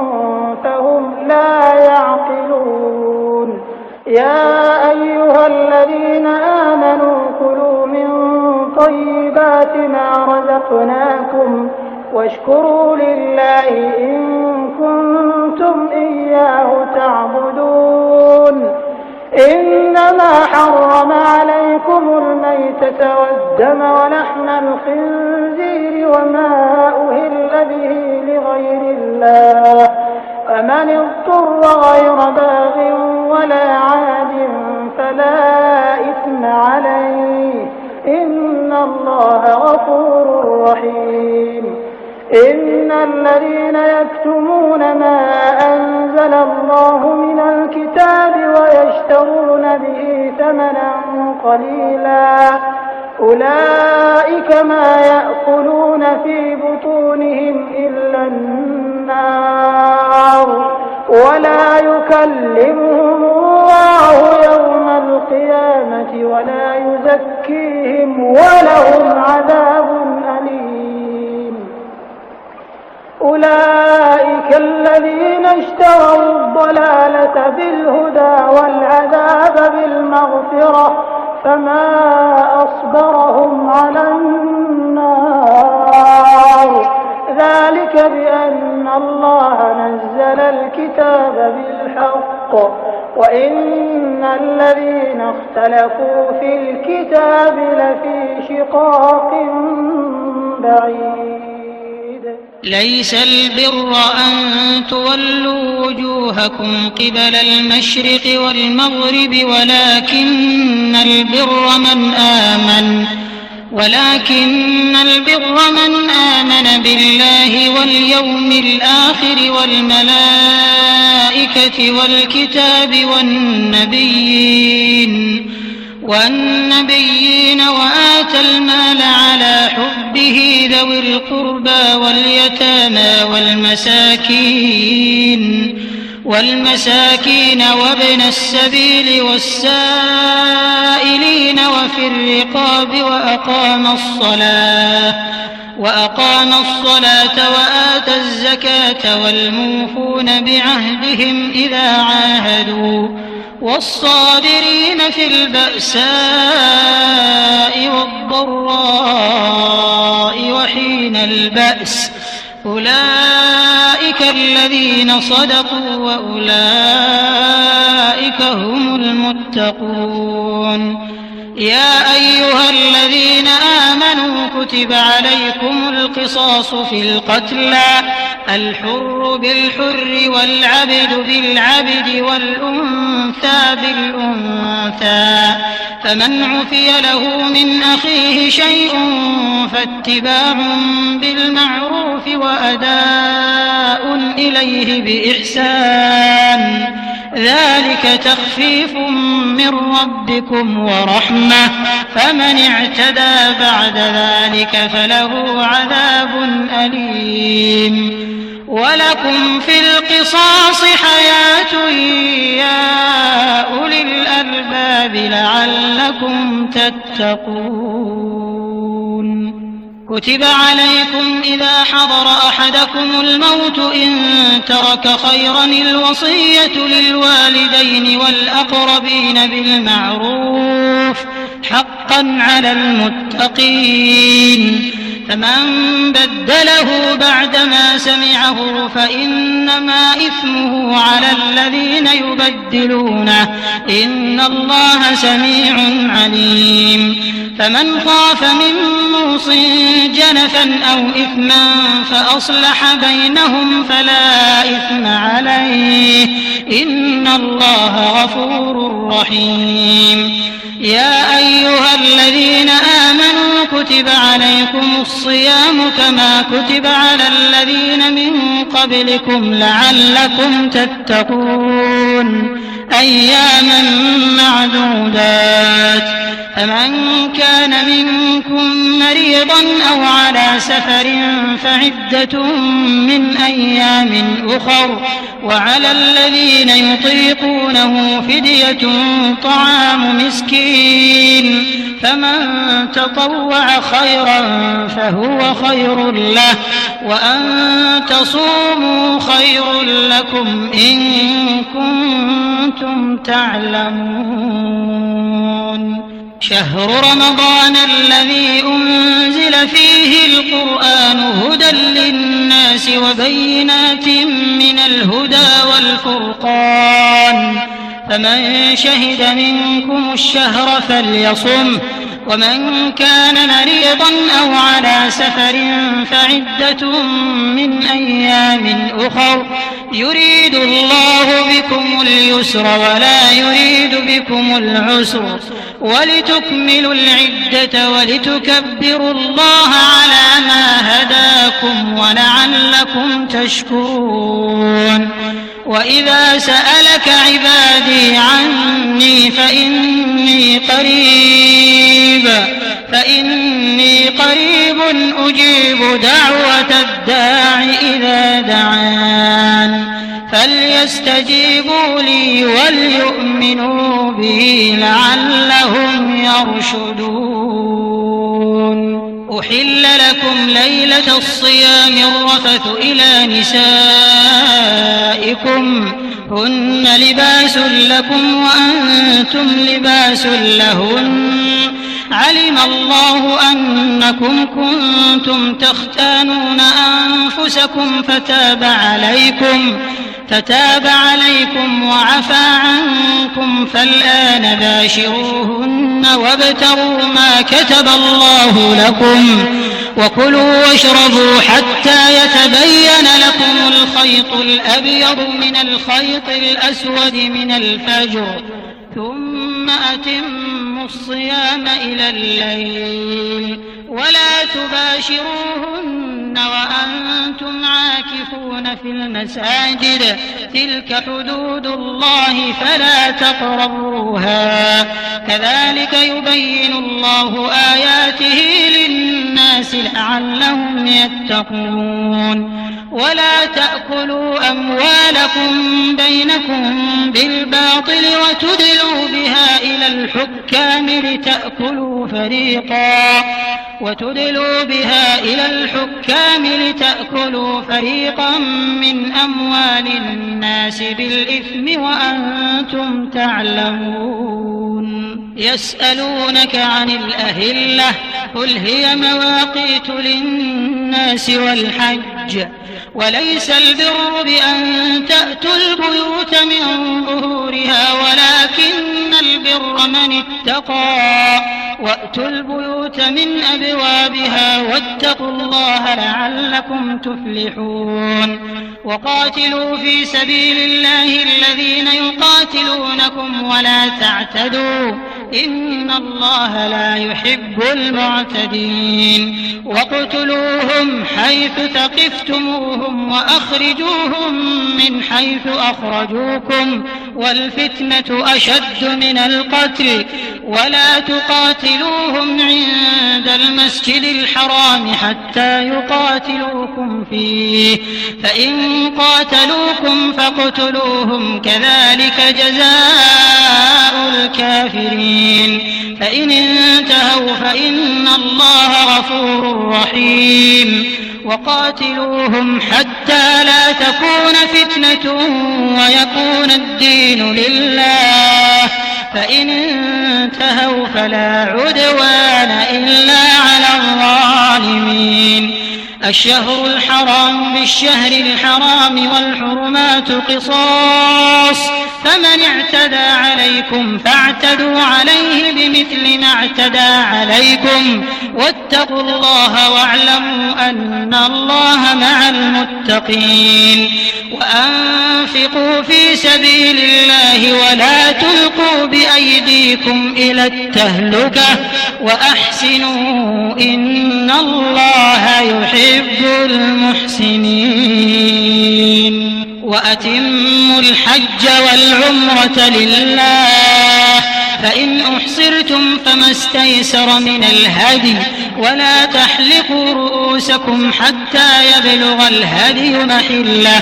فهم لا يعقلون يا أيها الذين آمنوا كلوا من طيبات ما رزقناكم واشكروا لله إن كنتم إياه تعبدون إنما حرم عليكم الميتة والدم ولحم الخنزير وما أهل به لغير الله فمن اضطر غير باغ ولا عاد فلا إثم عليه إن الله غفور رحيم إن الذين يكتمون ما أنزل الله من الكتاب ويشترون به ثمنا قليلا أولئك ما يأكلون في بطونهم إلا النار ولا يكلمهم الله يوم القيامة ولا يزكيهم ولهم عذاب أليم أولئك الذين اشتروا الضلالة بالهدى والعذاب بالمغفرة فما أصبرهم على النار ذلك بأن الله نزل الكتاب بالحق وإن الذين اختلفوا في الكتاب لفي شقاق بعيد ليس البر أن تولوا وجوهكم قبل المشرق والمغرب ولكن البر من آمن بالله واليوم الآخر والملائكة والكتاب والنبيين وآتى المال على حبه ذوي القربى واليتامى والمساكين والمساكين وابن السبيل والسائلين وفي الرقاب وأقام الصلاة وآتى الزكاة والموفون بعهدهم إذا عاهدوا والصابرين في البأساء والضراء وحين البأس أولئك الذين صدقوا وأولئك هم المتقون. يا أيها الذين آمنوا كتب عليكم القصاص في القتلى الحر بالحر والعبد بالعبد والأنثى بالأنثى فمن عفي له من أخيه شيء فاتباع بالمعروف وأداء إليه بإحسان ذلك تخفيف من ربكم ورحمة فمن اعتدى بعد ذلك فله عذاب أليم. ولكم في القصاص حياة يا أولي الألباب لعلكم تتقون. كتب عليكم إذا حضر أحدكم الموت إن ترك خيرا الوصية للوالدين والأقربين بالمعروف حقا على المتقين فمن بدله بعدما سمعه فإنما إثمه على الذين يبدلونه إن الله سميع عليم. فمن خاف من موص جنفا أو إثما فأصلح بينهم فلا إثم عليه إن الله غفور رحيم. يا أيها الذين آمنوا كتب عليكم الصيام كما كتب على الذين من قبلكم لعلكم تتقون أياما معدودات. فمن كان منكم مريضا أو على سفر فعدة من أيام أخر وعلى الذين يطيقونه فدية طعام مسكين فمن تطوع خيرا فهو خير له وأن تصوموا خير لكم إن كنتم تعلمون. شهر رمضان الذي أنزل فيه القرآن هدى للناس وبينات من الهدى والفرقان فمن شهد منكم الشهر فليصم ومن كان مريضا أو على سفر فعدة من أيام أخر يريد الله بكم اليسر ولا يريد بكم العسر ولتكملوا العدة ولتكبروا الله على ما هداكم ولعلكم تشكرون. وإذا سألك عبادي عني فإني قريب أجيب دعوة الداع إذا دعان فليستجيبوا لي وليؤمنوا بي لعلهم يرشدون. أحل لكم ليلة الصيام الرفث إلى نسائكم هن لباس لكم وأنتم لباس لهن علم الله أنكم كنتم تختانون أنفسكم فتاب عليكم وعفى عنكم فالآن باشروهن وابتغوا ما كتب الله لكم وكلوا واشربوا حتى يتبين لكم الخيط الأبيض من الخيط الأسود من الفجر ثم أتموا الصيام إلى الليل ولا تباشروهن وأنتم عاكفون في المساجد تلك حدود الله فلا تقربوها كذلك يبين الله آياته للناس لعلهم لعلهم يتقون ولا تأكلوا أموالكم بينكم بالباطل وتدلوا بها إلى الحكام لتأكلوا فريقا من أموال الناس بالإثم وأنتم تعلمون يسألونك عن الأهلة قل هي مواقيت للناس والحج وليس البر بأن تأتوا البيوت من ظهورها ولكن البر من اتقى وأتوا البيوت من أبوابها واتقوا الله لعلكم تفلحون وقاتلوا في سبيل الله الذين يقاتلونكم ولا تعتدوا إن الله لا يحب المعتدين واقتلوهم حيث ثقفتموهم وأخرجوهم من حيث أخرجوكم والفتنة أشد من القتل ولا تقاتلوهم عند المسجد الحرام حتى يقاتلوكم فيه فإن قاتلوكم فاقتلوهم كذلك جزاء الكافرين فإن انتهوا فإن الله غفور رحيم وقاتلوهم حتى لا تكون فتنة ويكون الدين لله فإن انتهوا فلا عدوان إلا على الظالمين الشهر الحرام بالشهر الحرام والحرمات قصاص فمن اعتدى عليكم فاعتدوا عليه بمثل ما اعتدى عليكم واتقوا الله واعلموا أن الله مع المتقين وأنفقوا في سبيل الله ولا تلقوا بأيديكم إلى التهلكة وأحسنوا إن الله يحب المحسنين وأتموا الحج والعمرة لله فإن أحصرتم فما استيسر من الهدي ولا تحلقوا رؤوسكم حتى يبلغ الهدي محله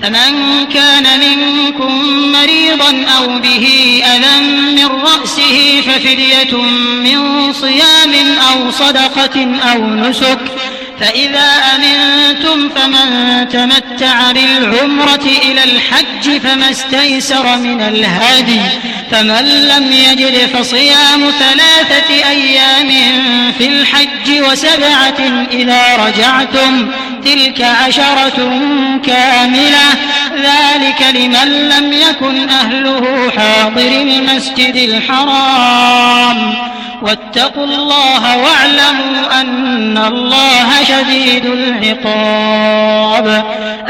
فمن كان منكم مريضا أو به أذى من رأسه ففدية من صيام أو صدقة أو نسك فإذا أمنتم فمن تمتع بالعمرة إلى الحج فما استيسر من الهدي فمن لم يجد فصيام 3 أيام في الحج و7 إذا رجعتم تلك 10 كاملة ذلك لمن لم يكن أهله حاضر المسجد الحرام واتقوا الله واعلموا أن الله شديد العقاب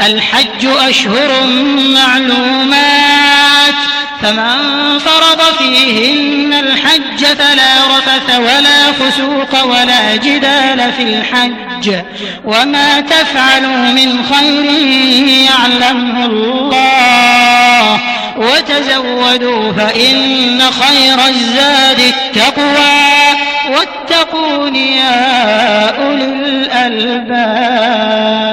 الحج أشهر معلومات فمن فرض فيهن الحج فلا رفث ولا فسوق ولا جدال في الحج وما تفعلوا من خير يعلمه الله وتزودوا فإن خير الزاد التقوى واتقون يا أولي الألباب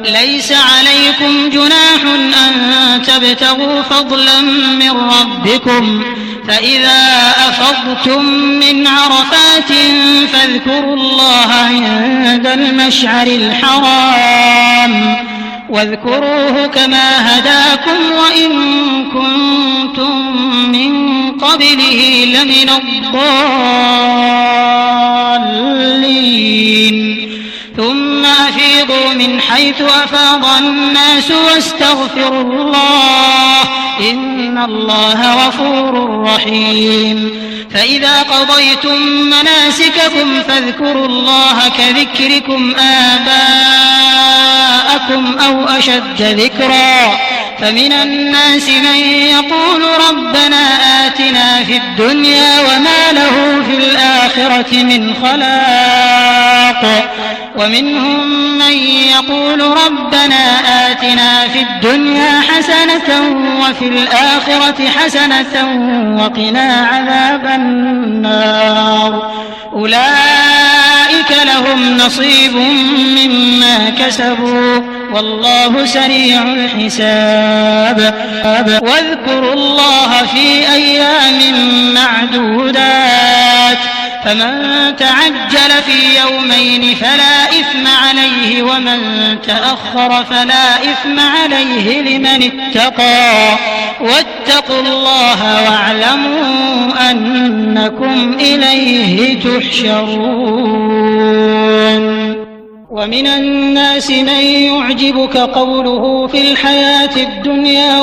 ليس عليكم جناح أن تبتغوا فضلا من ربكم فإذا أفضتم من عرفات فاذكروا الله عند المشعر الحرام واذكروه كما هداكم وإن كنتم من قبله لمن الضالين ثم أفيضوا من حيث أفاض الناس واستغفروا الله إن الله غفور رحيم فإذا قضيتم مناسككم فاذكروا الله كذكركم آباءكم أو أشد ذكرا فمن الناس من يقول ربنا آتنا في الدنيا وما له في الآخرة من خلاق ومنهم من يقول ربنا آتنا في الدنيا حسنة وفي الآخرة حسنة وقنا عذاب النار أولئك لهم نصيب مما كسبوا والله سريع الحساب واذكروا الله في أيام معدودات فمن تعجل في يومين فلا إثم عليه ومن تأخر فلا إثم عليه لمن اتقى واتقوا الله واعلموا أنكم إليه تحشرون ومن الناس من يعجبك قوله في الحياة الدنيا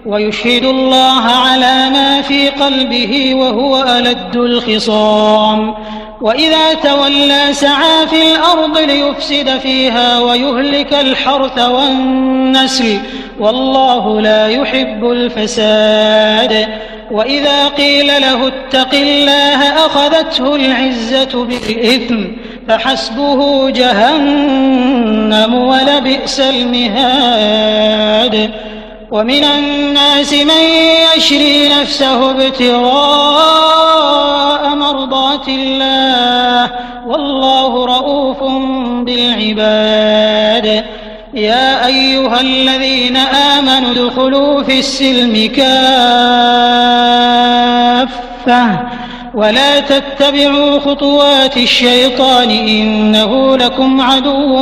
ويشهد الله على ما في قلبه وهو ألد الخصام وإذا تولى سعى في الأرض ليفسد فيها ويهلك الحرث والنسل والله لا يحب الفساد وإذا قيل له اتق الله أخذته العزة بالإثم فحسبه جهنم ولبئس المهاد ومن الناس من يشري نفسه ابتغاء مرضات الله والله رؤوف بالعباد يا أيها الذين آمنوا ادخلوا في السلم كافة ولا تتبعوا خطوات الشيطان إنه لكم عدو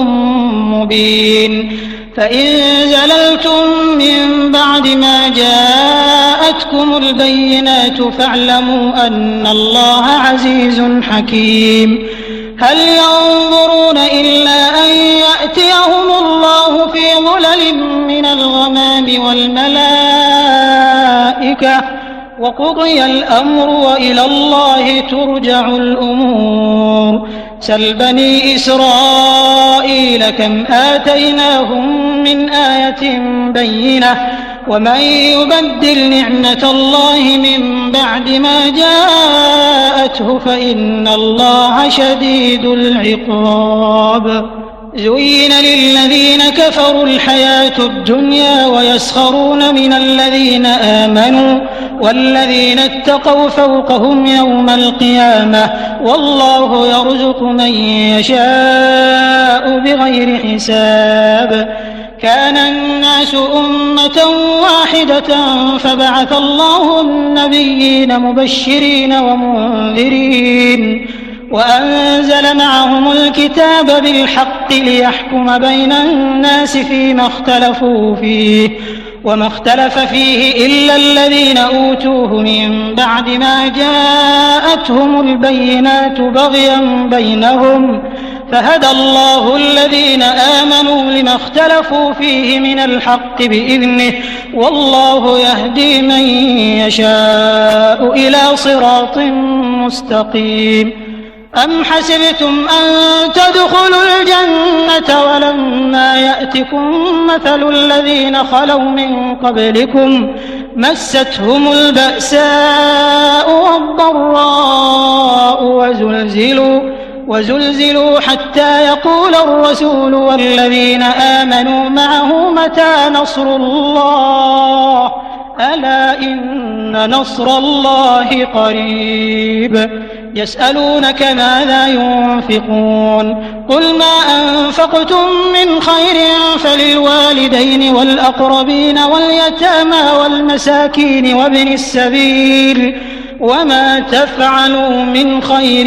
مبين فإن زللتم من بعد ما جاءتكم البينات فاعلموا أن الله عزيز حكيم هل ينظرون إلا أن يأتيهم الله في ظلل من الغمام والملائكة وقضي الأمر وإلى الله ترجع الأمور سل بني إسرائيل كم آتيناهم من آية بينة ومن يبدل نعمة الله من بعد ما جاءته فإن الله شديد العقاب زين للذين كفروا الحياة الدنيا ويسخرون من الذين آمنوا والذين اتقوا فوقهم يوم القيامة والله يرزق من يشاء بغير حساب كان الناس أمة واحدة فبعث الله النبيين مبشرين ومنذرين وأنزل معهم الكتاب بالحق ليحكم بين الناس فيما اختلفوا فيه وما اختلف فيه إلا الذين أوتوه من بعد ما جاءتهم البينات بغيا بينهم فهدى الله الذين آمنوا لما اختلفوا فيه من الحق بإذنه والله يهدي من يشاء إلى صراط مستقيم أم حسبتم أن تدخلوا الجنة ولما يأتكم مثل الذين خلوا من قبلكم مستهم البأساء والضراء وزلزلوا حتى يقول الرسول والذين آمنوا معه متى نصر الله ألا إن نصر الله قريب يسألونك ماذا ينفقون قل ما أنفقتم من خير فللوالدين والأقربين واليتامى والمساكين وابن السبيل وما تفعلوا من خير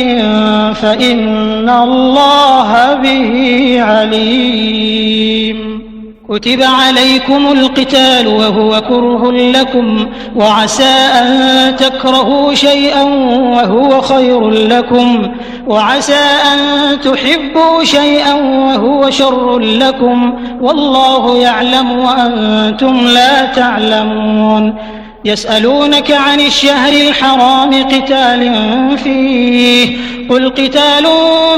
فإن الله به عليم كتب عليكم القتال وهو كره لكم وعسى أن تكرهوا شيئا وهو خير لكم وعسى أن تحبوا شيئا وهو شر لكم والله يعلم وأنتم لا تعلمون يسألونك عن الشهر الحرام قتال فيه قل قتال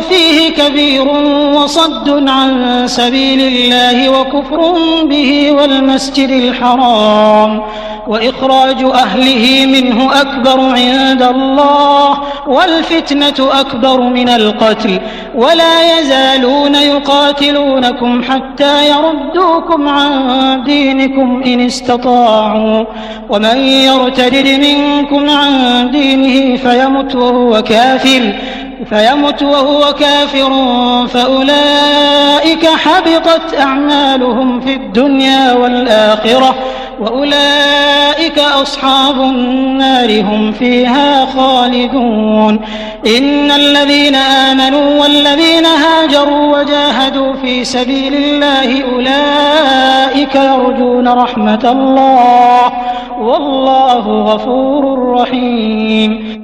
فيه كبير وصد عن سبيل الله وكفر به والمسجد الحرام وإخراج أهله منه أكبر عند الله والفتنة أكبر من القتل ولا يزالون يقاتلونكم حتى يردوكم عن دينكم إن استطاعوا ومن يرتد منكم عن دينه فيمت وهو كافر فأولئك حبطت أعمالهم في الدنيا والآخرة وأولئك أصحاب النار هم فيها خالدون إن الذين آمنوا والذين هاجروا وجاهدوا في سبيل الله أولئك يرجون رحمة الله والله غفور رحيم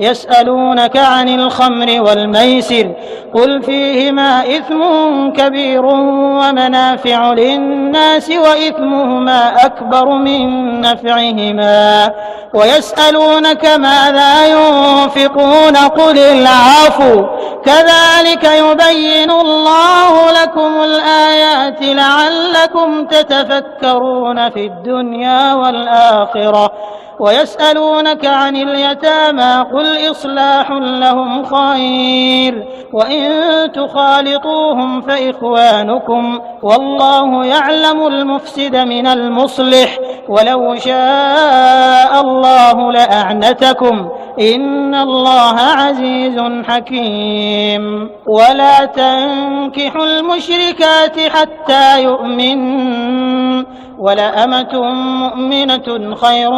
يسألونك عن الخمر والميسر قل فيهما إثم كبير ومنافع للناس وإثمهما أكبر من نفعهما ويسألونك ماذا ينفقون قل العفو كذلك يبين الله لكم الآيات لعلكم تتفكرون في الدنيا والآخرة ويسألونك عن اليتامى قل إصلاح لهم خير وإن تخالطوهم فإخوانكم والله يعلم المفسد من المصلح ولو شاء الله لأعنتكم إن الله عزيز حكيم ولا تنكحوا المشركات حتى يؤمنوا ولأمة مؤمنة خير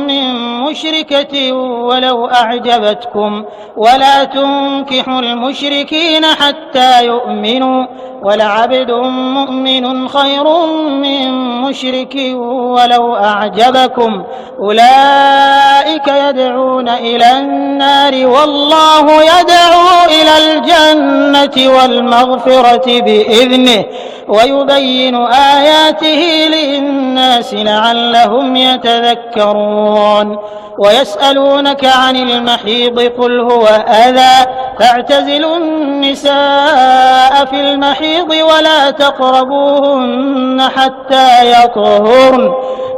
من مشركة ولو أعجبتكم ولا تنكحوا المشركين حتى يؤمنوا ولعبد مؤمن خير من مشرك ولو أعجبكم أولئك يدعون إلى النار والله يدعو إلى الجنة والمغفرة بإذنه ويبين آياته للناس لعلهم يتذكرون ويسألونك عن المحيض قل هو أذى فاعتزلوا النساء في المحيض ولا تقربوهن حتى يطهرن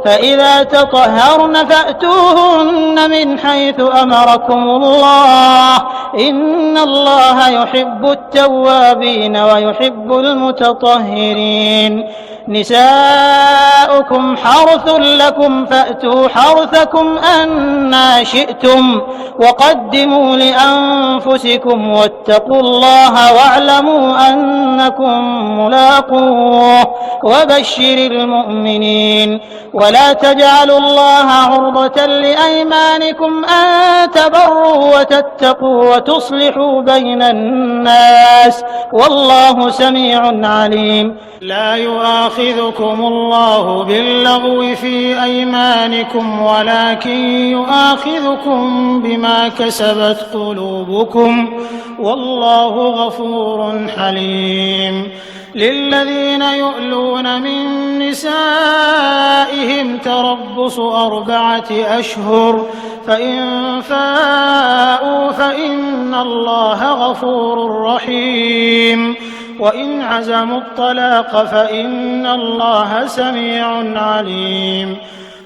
فإذا تطهرن فأتوهن من حيث أمركم الله إن الله يحب التوابين ويحب المتطهرين نساؤكم حرث لكم فأتوا حرثكم أنى شئتم وقدموا لأنفسكم واتقوا الله واعلموا أنكم ملاقوه وبشر المؤمنين ولا تجعلوا الله عرضة لأيمانكم أن تبروا وتتقوا وتصلحوا بين الناس والله سميع عليم لا يؤاخذكم الله باللغو في أيمانكم ولكن يؤاخذكم بما كسبت قلوبكم والله غفور حليم للذين يؤلون من نسائهم تربص 4 أشهر فإن فاءوا فإن الله غفور رحيم وإن عزموا الطلاق فإن الله سميع عليم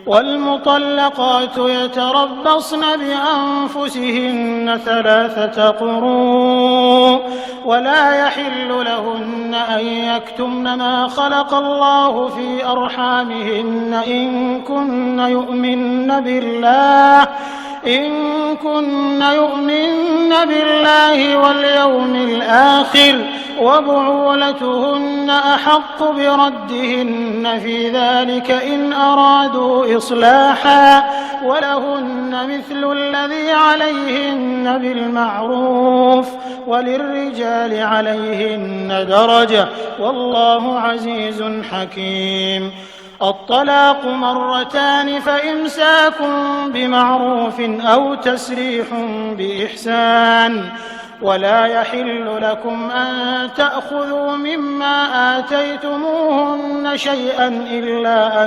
والمطلقات يتربصن بأنفسهن 3 قروء ولا يحل لهن أن يكتمن ما خلق الله في أرحامهن إن كن يؤمن بالله واليوم الآخر وبعولتهن أحق بردهن في ذلك إن أرادوا إصلاحا ولهن مثل الذي عليهن بالمعروف وللرجال عليهن درجة والله عزيز حكيم الطلاق 2 فإمساك بمعروف أو تسريح بإحسان ولا يحل لكم أن تأخذوا مما آتيتموهن شيئا إلا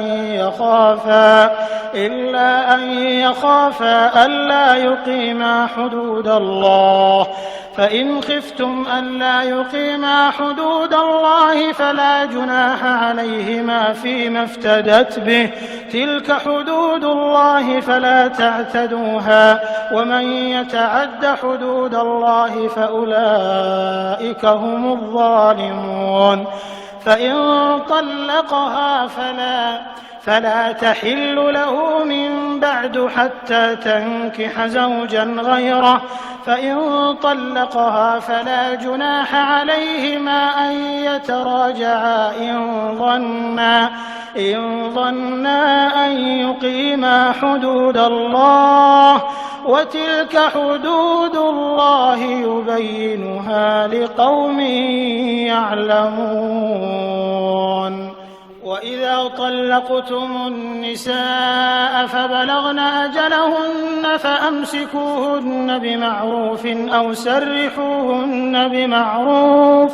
أن يخافا ألا يقيما حدود الله فإن خفتم ألا يقيما حدود الله فلا جناح عليهما فيما افتدت به تلك حدود الله فلا تعتدوها ومن يتعد حدود الله فأولئك هم الظالمون فإن طلقها فلا تحل له من بعد حتى تنكح زوجا غيره فإن طلقها فلا جناح عليهما أن يتراجعا إن ظنا أن يقيما حدود الله وتلك حدود الله يبينها لقوم يعلمون وإذا طلقتم النساء فبلغن أجلهن فأمسكوهن بمعروف أو سرحوهن بمعروف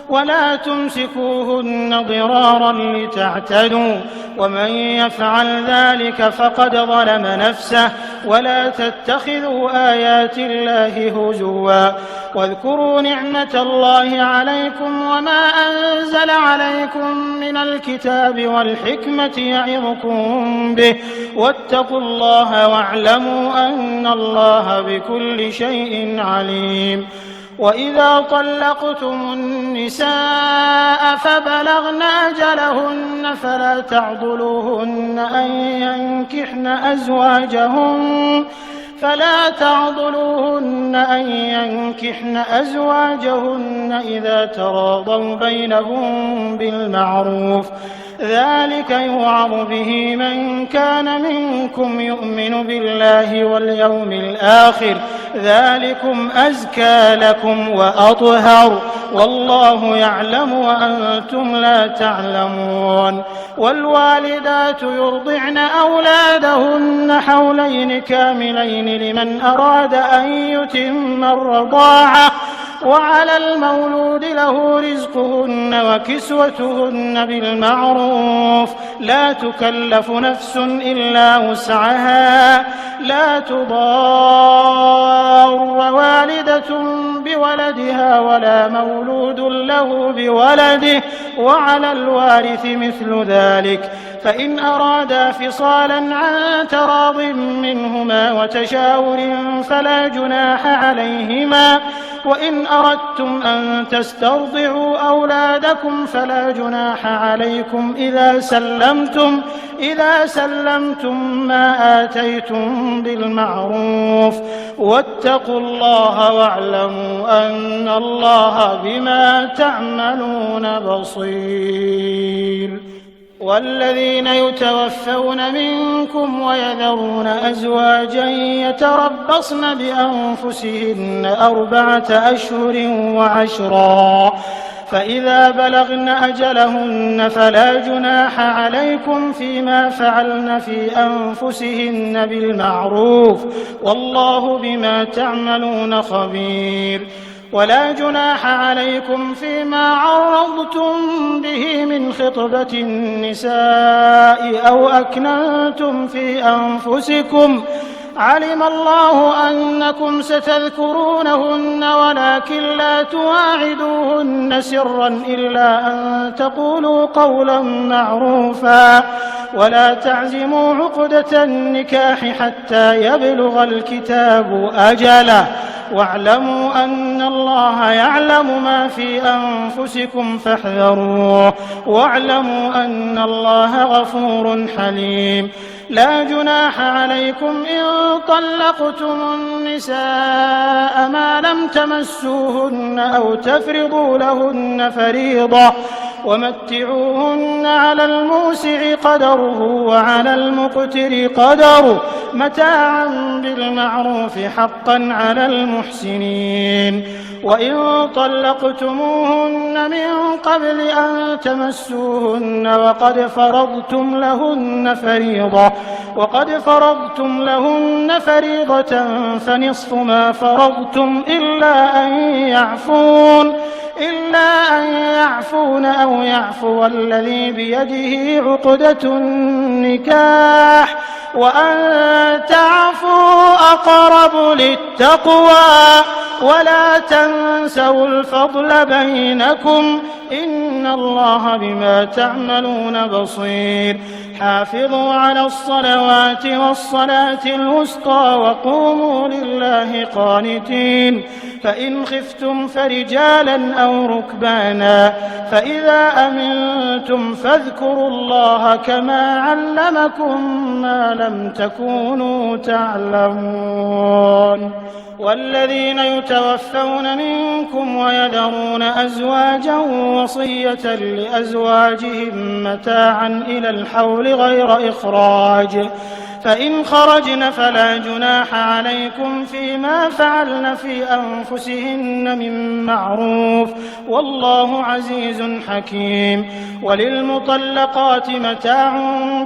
ولا تمسكوهن ضرارا لتعتدوا ومن يفعل ذلك فقد ظلم نفسه ولا تتخذوا آيات الله هزوا واذكروا نعمة الله عليكم وما أنزل عليكم من الكتاب والحكمة يعظكم به واتقوا الله واعلموا أن الله بكل شيء عليم وإذا طلقتم النساء فبلغن أجلهن فلا تعضلوهن أن ينكحن أزواجهن إذا تراضوا بينهم بالمعروف ذلك يوعظ به من كان منكم يؤمن بالله واليوم الآخر ذلكم أزكى لكم وأطهر والله يعلم وأنتم لا تعلمون والوالدات يرضعن أولادهن حولين كاملين لمن أراد أن يتم الرضاعة وعلى المولود له رزقهن وكسوتهن بالمعروف لا تكلف نفس إلا وسعها لا تضار والدة بولدها ولا مولود له بولده وعلى الوارث مثل ذلك فإن أرادا فصالا عن تراض منهما وتشاور فلا جناح عليهما وإن أردتم أن تسترضعوا أولادكم فلا جناح عليكم إذا سلمتم ما آتيتم بالمعروف واتقوا الله واعلموا أن الله بما تعملون بصير والذين يتوفون منكم ويذرون أزواجا يتربصن بأنفسهن 4 أشهر وعشرا فإذا بلغن أجلهن فلا جناح عليكم فيما فعلن في أنفسهن بالمعروف والله بما تعملون خبير ولا جناح عليكم فيما عرضتم به من خطبة النساء أو أكننتم في أنفسكم علم الله أنكم ستذكرونهن ولكن لا تواعدوهن سرا إلا أن تقولوا قولا معروفا ولا تعزموا عقدة النكاح حتى يبلغ الكتاب أجله واعلموا أن الله يعلم ما في أنفسكم فاحذروه واعلموا أن الله غفور حليم لا جناح عليكم إن طلقتم النساء ما لم تمسوهن أو تفرضوا لهن فريضة ومتعوهن على الموسع قدره وعلى المقتر قدره متاعا بالمعروف حقا على المحسنين وإن طلقتموهن من قبل أن تمسوهن وقد فرضتم لهن فريضة فنصف ما فرضتم إلا أن يعفون أو يعفو الذي بيده عقدة النكاح وأن تعفوا أقرب للتقوى ولا تنسوا الفضل بينكم إن الله بما تعملون بصير حافظوا على الصلوات والصلاة الوسطى وقوموا لله قانتين فإن خفتم فرجالا أو ركبانا فإذا أمنتم فاذكروا الله كما علمكم ما لم تكونوا تعلمون والذين يتوفون منكم ويذرون أزواجا وصية لأزواجهم متاعا إلى الحول غير إخراج فإن خرجن فلا جناح عليكم فيما فعلن في أنفسهن من معروف والله عزيز حكيم وللمطلقات متاع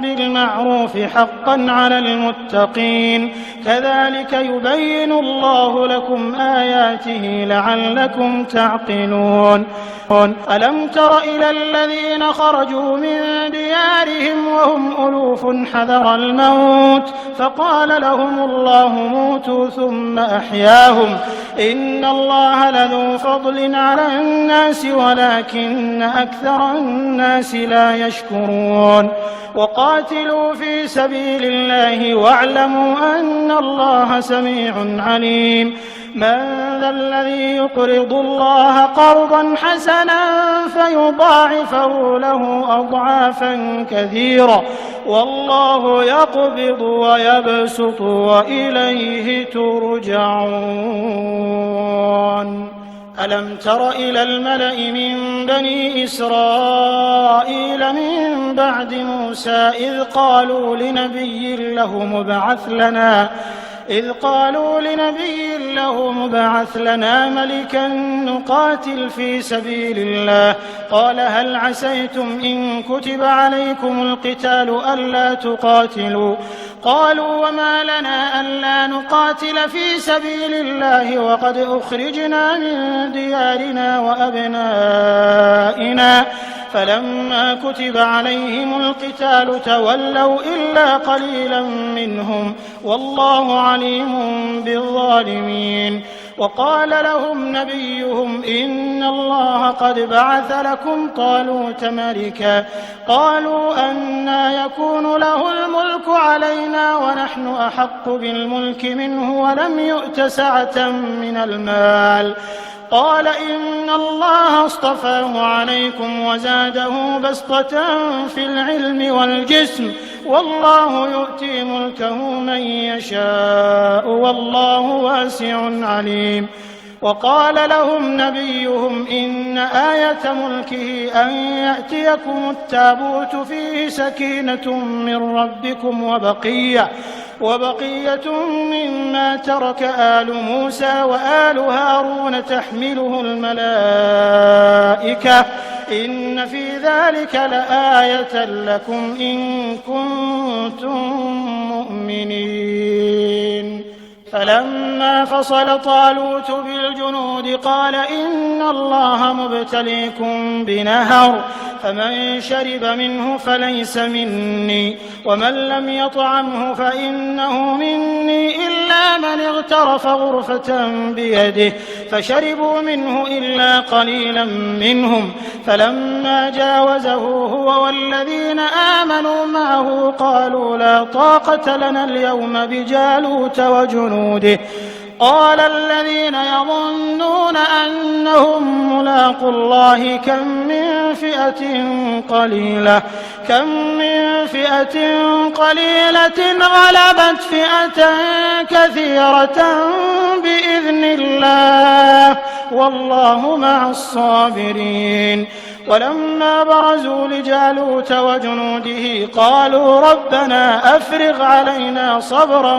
بالمعروف حقا على المتقين كذلك يبين الله لكم آياته لعلكم تعقلون ألم تر إلى الذين خرجوا من ديارهم وهم ألوف حذر الموت فقال لهم الله موتوا ثم أحياهم إن الله لذو فضل على الناس ولكن أكثر الناس لا يشكرون وقاتلوا في سبيل الله واعلموا أن الله سميع عليم من ذا الذي يقرض الله قرضا حسنا فيضاعفه له أضعافا كثيرة والله يقبض ويبسط وإليه ترجعون ألم تر إلى الملأ من بني إسرائيل من بعد موسى إذ قالوا لنبي له مبعث لنا ملكا نقاتل في سبيل الله قال هل عسيتم إن كتب عليكم القتال ألا تقاتلوا قالوا وما لنا ألا نقاتل في سبيل الله وقد أخرجنا من ديارنا وأبنائنا فلما كتب عليهم القتال تولوا إلا قليلا منهم والله عليم بالظالمين وقال لهم نبيهم إن الله قد بعث لكم طالوت ملكا قالوا أنى يكون له الملك علينا ونحن أحق بالملك منه ولم يؤت سعة من المال قال إن الله اصطفاه عليكم وزاده بسطة في العلم والجسم والله يؤتي ملكه من يشاء والله واسع عليم وقال لهم نبيهم إن آية ملكه أن يأتيكم التابوت فيه سكينة من ربكم وبقية مما ترك آل موسى وآل هارون تحمله الملائكة إن في ذلك لآية لكم إن كنتم مؤمنين فلما فصل طالوت بالجنود قال إن الله مبتليكم بنهر فمن شرب منه فليس مني ومن لم يطعمه فإنه مني إلا من اغترف غرفة بيده فشربوا منه إلا قليلا منهم فلما جاوزه هو والذين آمنوا معه قالوا لا طاقة لنا اليوم بجالوت وجنوده قال الذين يظنون أنهم ملاقو الله كم من فئة قليلة غلبت فئة كثيرة بإذن الله والله مع الصابرين ولما برزوا لجالوت وجنوده قالوا ربنا أفرغ علينا صبرا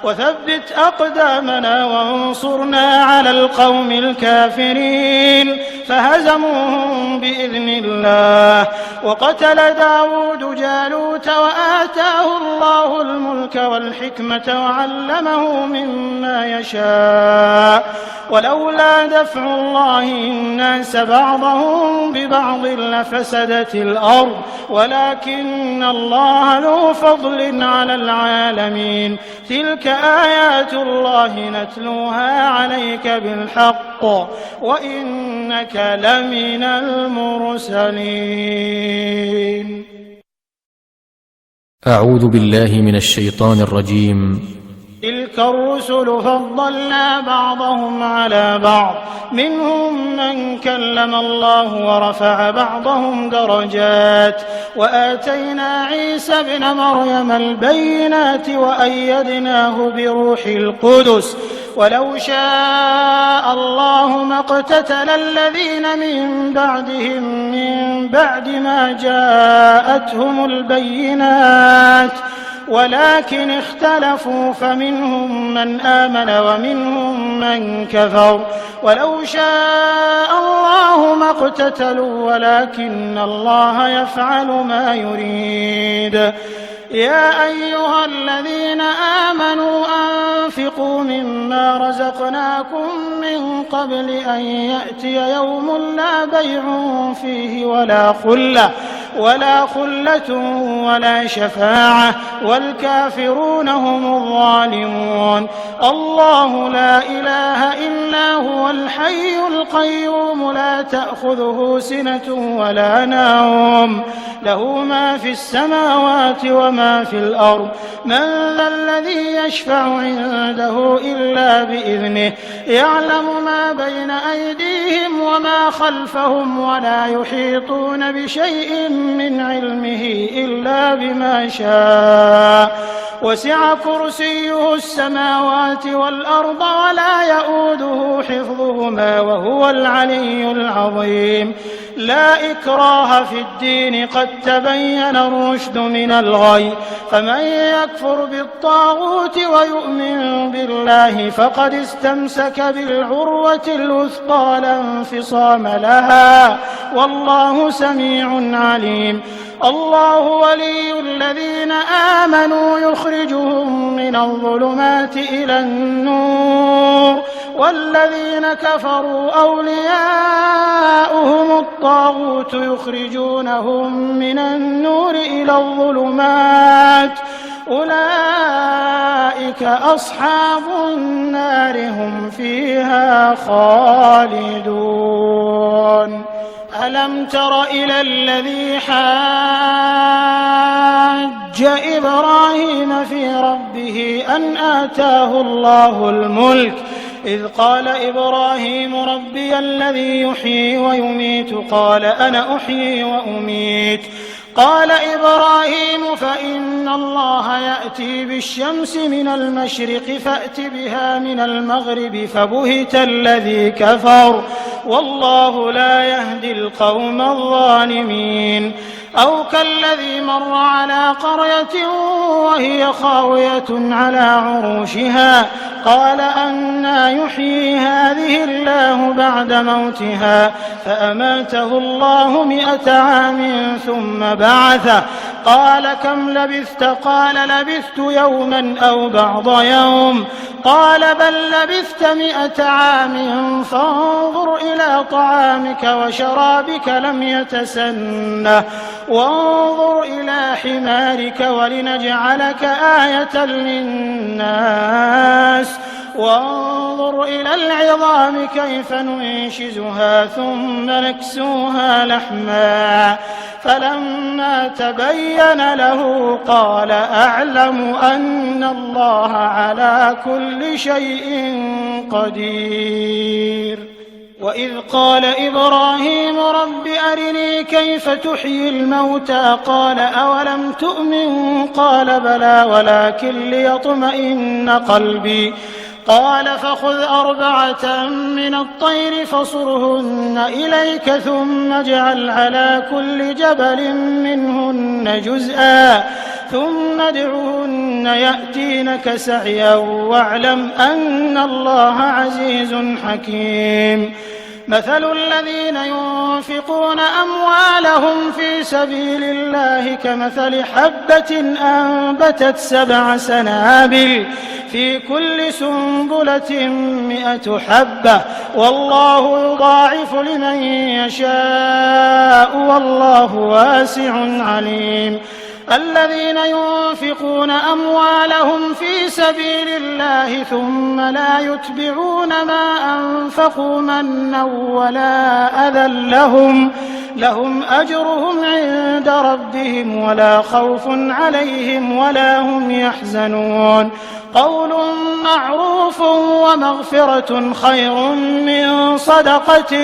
وثبت أقدامنا وانصرنا على القوم الكافرين فهزموهم بإذن الله. وقتل داود جالوت وآتاه الله الملك والحكمة وعلمه مما يشاء ولولا دفع الله الناس بعضهم ببعض لفسدت الأرض ولكن الله ذو فضل على العالمين. تلك آيات الله نتلوها عليك بالحق وإنك لمن المرسلين. أعوذ بالله من الشيطان الرجيم. تلك الرسل فضلنا بعضهم على بعض منهم من كلم الله ورفع بعضهم درجات وآتينا عيسى ابن مريم البينات وأيدناه بروح القدس ولو شاء الله ما اقتتل الذين من بعدهم من بعد ما جاءتهم البينات ولكن اختلفوا فمنهم من آمن ومنهم من كفر ولو شاء الله ما اقتتلوا ولكن الله يفعل ما يريد. يا أيها الذين آمنوا أنفقوا مما رزقناكم من قبل أن يأتي يوم لا بيع فيه ولا خلة ولا شفاعة والكافرون هم الظالمون. الله لا إله إلا هو الحي القيوم لا تأخذه سنة ولا نوم له ما في السماوات وما في الأرض من ذا الذي يشفع عنده إلا بإذنه يعلم ما بين أيديهم وما خلفهم ولا يحيطون بشيء من علمه إلا بما شاء وسع كرسيه السماوات والأرض ولا يؤوده حفظهما وهو العلي العظيم. لا إكراه في الدين قد تبين الرشد من الغي فمن يكفر بالطاغوت ويؤمن بالله فقد استمسك بالعروة الوثقى لا انفصام لها والله سميع عليم. الله ولي الذين آمنوا يخرجهم من الظلمات إلى النور والذين كفروا أولياؤهم الطاغوت يخرجونهم من النور إلى الظلمات أولئك أصحاب النار هم فيها خالدون. ألم تر إلى الذي حاج إبراهيم في ربه أن آتاه الله الملك إذ قال إبراهيم ربي الذي يحيي ويميت قال أنا أحيي وأميت قال إبراهيم فإن الله يأتي بالشمس من المشرق فأت بها من المغرب فبهت الذي كفر والله لا يهدي القوم الظالمين. أو كالذي مر على قرية وهي خاوية على عروشها قال أنى يحيي هذه الله بعد موتها فأماته الله 100 عام ثم بعثه قال كم لبثت قال لبثت يوما أو بعض يوم قال بل لبثت 100 عام فانظر إلى طعامك وشرابك لم يتسنه وانظر إلى حمارك ولنجعلك آية للناس وانظر إلى العظام كيف ننشزها ثم نكسوها لحما فلما تبين له قال أعلم أن الله على كل شيء قدير. وإذ قال إبراهيم رب أرني كيف تحيي الموتى قال أولم تؤمن قال بلى ولكن ليطمئن قلبي قال فخذ 4 من الطير فصرهن إليك ثم اجعل على كل جبل منهن جزءا ثم ادعهن يأتينك سعيا واعلم أن الله عزيز حكيم. مثل الذين ينفقون أموالهم في سبيل الله كمثل حبة أنبتت 7 سنابل في كل سنبلة 100 حبة والله يضاعف لمن يشاء والله واسع عليم. الذين ينفقون أموالهم في سبيل الله ثم لا يتبعون ما أنفقوا منا ولا أذى لهم أجرهم عند ربهم ولا خوف عليهم ولا هم يحزنون. قول معروف ومغفرة خير من صدقة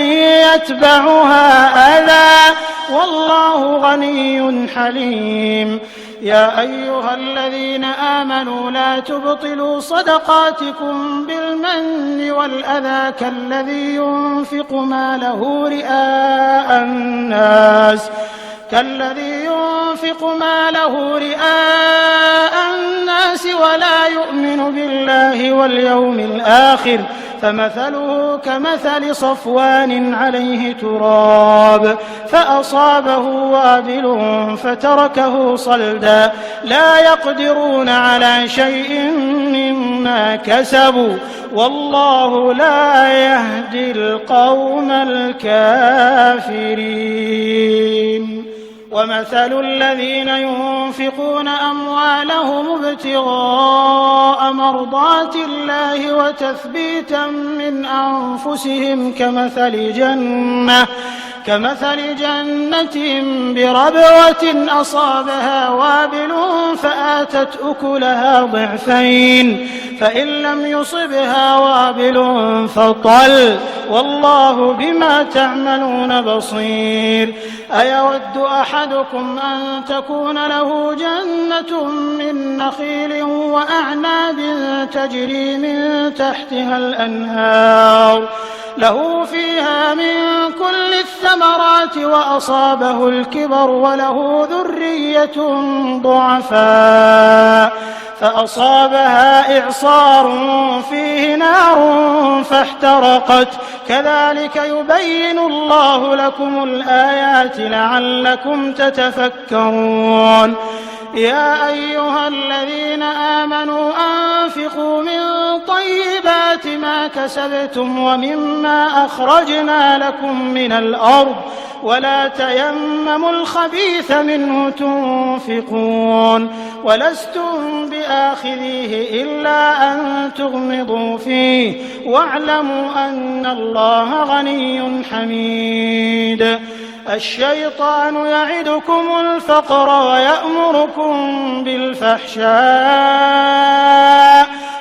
يتبعها أذى والله غني حليم. يا أيها الذين آمنوا لا تبطلوا صدقاتكم بالمن والأذى كالذي ينفق ماله رئاء الناس ولا يؤمن بالله واليوم الآخر فمثله كمثل صفوان عليه تراب فأصابه وابل فتركه صلدا لا يقدرون على شيء مما كسبوا والله لا يهدي القوم الكافرين. ومثل الذين ينفقون أموالهم ابتغاء مرضات الله وتثبيتا من أنفسهم كمثل جنة بربوة أصابها وابل فآتت أكلها ضعفين فإن لم يصبها وابل فطل والله بما تعملون بصير. أيود أحدكم أن تكون له جنة من نخيل وأعناب تجري من تحتها الأنهار له فيها من كل الثمرات وأصابه الكبر وله ذرية ضعفاء فأصابها إعصار فيه نار فاحترقت كذلك يبين الله لكم الآيات لعلكم تتفكرون. يا أيها الذين آمنوا أنفقوا من طيبات ما كسبتم ومما أخرجنا لكم من الأرض ولا تيمموا الخبيث منه تنفقون ولستم بآخذيه إلا أن تغمضوا فيه واعلموا أن الله غني حميد. الشيطان يعدكم الفقر ويأمركم بالفحشاء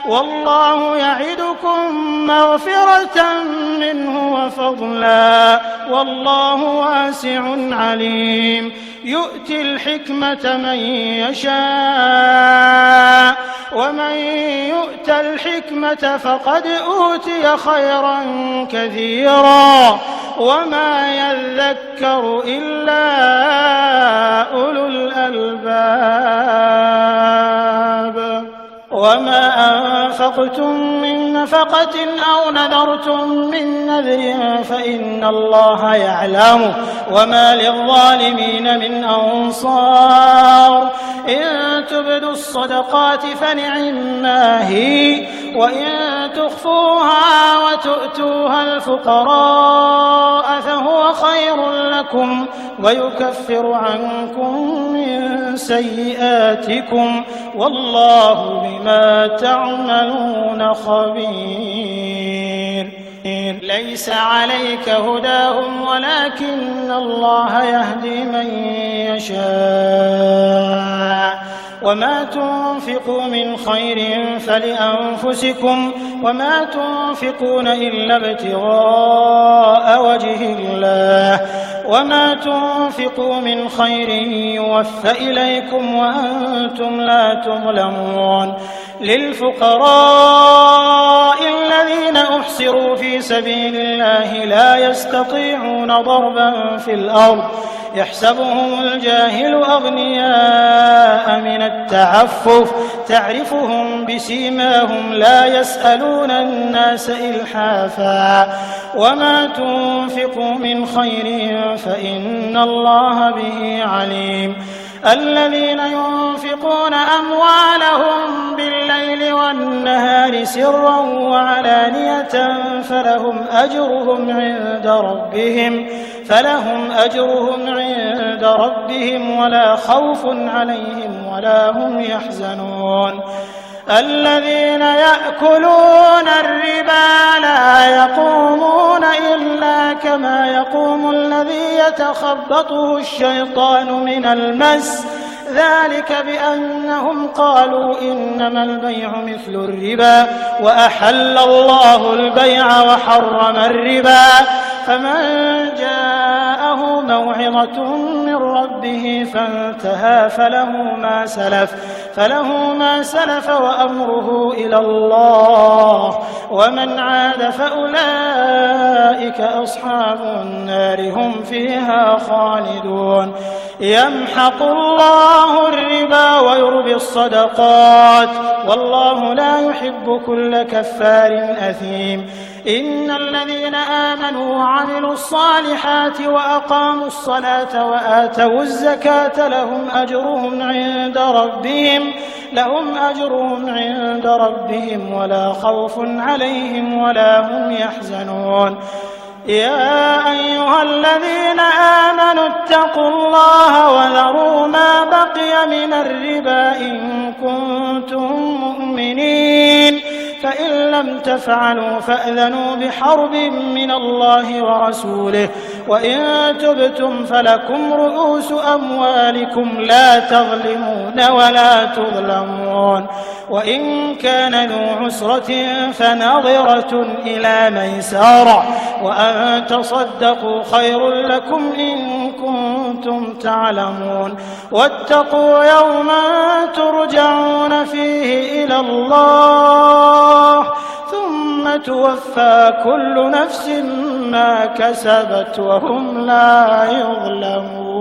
والله يعدكم مغفرة منه وفضلا والله واسع عليم. يؤتي الحكمة من يشاء ومن يؤت الحكمة فقد أوتي خيرا كثيرا وما يذكر إلا أولو الألباب. وما أنفقتم من نفقة أو نذرتم من نذر فإن الله يعلمه وما للظالمين من أنصار. إن تبدوا الصدقات فنعما هي وإن تخفوها وتؤتوها الفقراء فهو خير لكم ويكفر عنكم من سيئاتكم والله بما تعملون خبير. ليس عليك هداهم ولكن الله يهدي من يشاء وما تنفقوا من خير فلأنفسكم وما تنفقون إلا ابتغاء وجه الله وما تنفقوا من خير يوفى إليكم وأنتم لا تظلمون. للفقراء الذين أحصروا في سبيل الله لا يستطيعون ضربا في الأرض يحسبهم الجاهل أغنياء من التعفف تعرفهم بسيماهم لا يسألون الناس إلحافا وما تنفقوا من خير فإن الله به عليم الذين ينفقون أموالهم بالليل والنهار سرا وعلانية فلهم أجرهم عند ربهم ولا خوف عليهم ولا هم يحزنون الذين يأكلون الربا لا يقومون إلا كما يقوم الذي يتخبطه الشيطان من المس ذلك بأنهم قالوا إنما البيع مثل الربا وأحل الله البيع وحرم الربا فمن جاءه موعظة من ربه فانتهى فله ما سلف وأمره إلى الله ومن عاد فأولئك أصحاب النار هم فيها خالدون يمحق الله الربا ويربي الصدقات والله لا يحب كل كفار أثيم إن الذين آمنوا وعملوا الصالحات وأقاموا الصلاة وآتوا الزكاة لهم أجرهم عند ربهم ولا خوف عليهم ولا هم يحزنون يا أيها الذين آمنوا اتقوا الله وذروا ما بقي من الربا إن كنتم مؤمنين فإن لم تفعلوا فأذنوا بحرب من الله ورسوله وإن تبتم فلكم رؤوس أموالكم لا تظلمون ولا تظلمون وإن كان ذو عسرة فنظرة إلى ميسرة وأن تصدقوا خير لكم إن كنتم تعلمون واتقوا يوما ترجعون فيه إلى الله ثم توفى كل نفس ما كسبت وهم لا يظلمون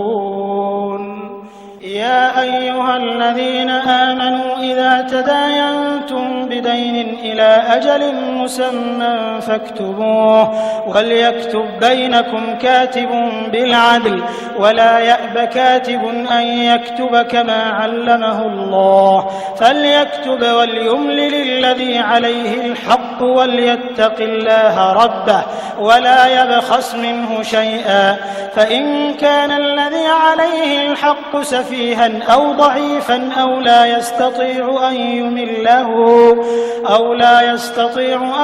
يا أيها الذين آمنوا إذا تداينتم بدين إلى أجل مسمى فاكتبوه وليكتب بينكم كاتب بالعدل ولا يأب كاتب أن يكتب كما علمه الله فليكتب وليملل الذي عليه الحق وليتق الله ربه ولا يبخس منه شيئا فإن كان الذي عليه الحق سفيها أو ضعيفا أو لا يستطيع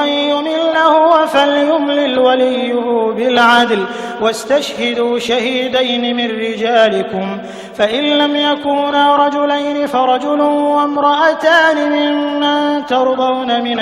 أن يمله فليملل وليه بالعدل واستشهدوا شهيدين من رجالكم فإن لم يكونا رجلين فرجل وامرأتان ممن ترضون من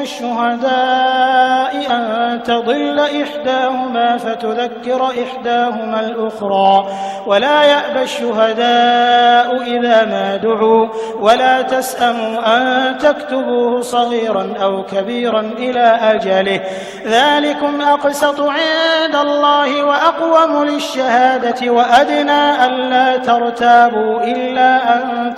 الشهداء أن تضل إحداهما فتذكر إحداهما الأخرى ولا يأبى الشهداء إذا ما دعوا ولا تسأموا أن تكتبوه صغيرا أو كبيرا إلى أجله ذلكم أقسط عند الله وأقوم للشهادة وأدنى ألا ترتابوا إلا أن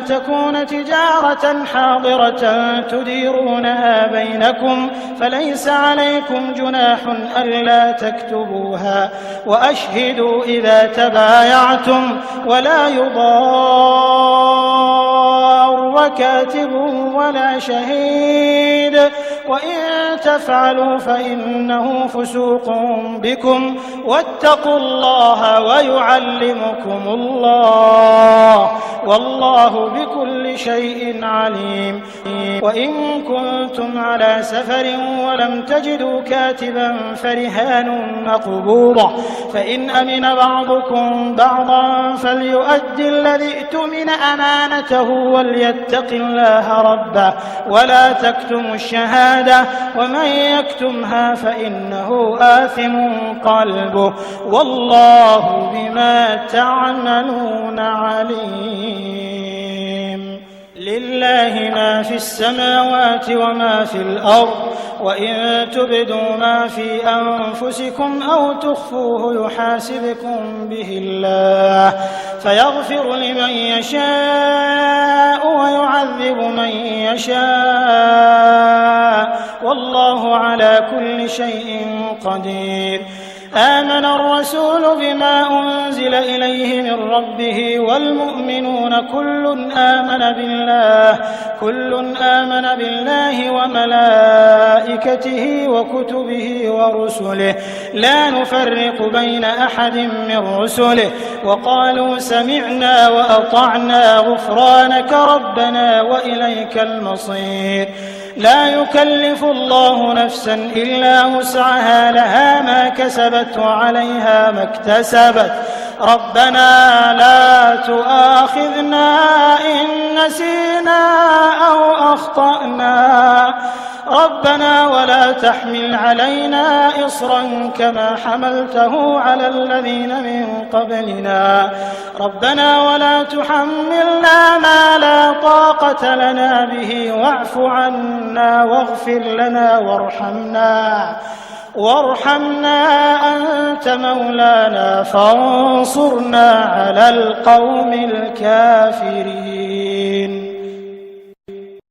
تكون تجارة حاضرة تديرونها بينكم فليس عليكم جناح ألا تكتبوها وأشهدوا إذا تبايعتم ولا يضار كاتب ولا شهيد وإن تفعلوا فإنه فسوق بكم واتقوا الله ويعلمكم الله والله بكل شيء عليم وإن كنتم على سفر ولم تجدوا كاتبا فرهان مقبوضة فإن أمن بعضكم بعضا فليؤدي الذي اؤتمن أمانته وليتق الله ربه ولا تكتموا الشهادة ومن يكتمها فإنه آثم قلبه والله بما تعملون عليم لله ما في السماوات وما في الأرض وإن تبدوا ما في أنفسكم أو تخفوه يحاسبكم به الله فيغفر لمن يشاء ويعذب من يشاء والله على كل شيء قدير. آمن الرسول بما أنزل إليه من ربه والمؤمنون كل آمن بالله وملائكته وكتبه ورسله لا نفرق بين أحد من رسله وقالوا سمعنا وأطعنا غفرانك ربنا وإليك المصير. لا يكلف الله نفسا إلا وسعها لها ما كسبت وعليها ما اكتسبت ربنا لا تؤاخذنا إن نسينا أو أخطأنا ربنا ولا تحمل علينا إصرا كما حملته على الذين من قبلنا ربنا ولا تحملنا ما لا طاقة لنا به واعف عنا واغفر لنا وارحمنا أنت مولانا فانصرنا على القوم الكافرين.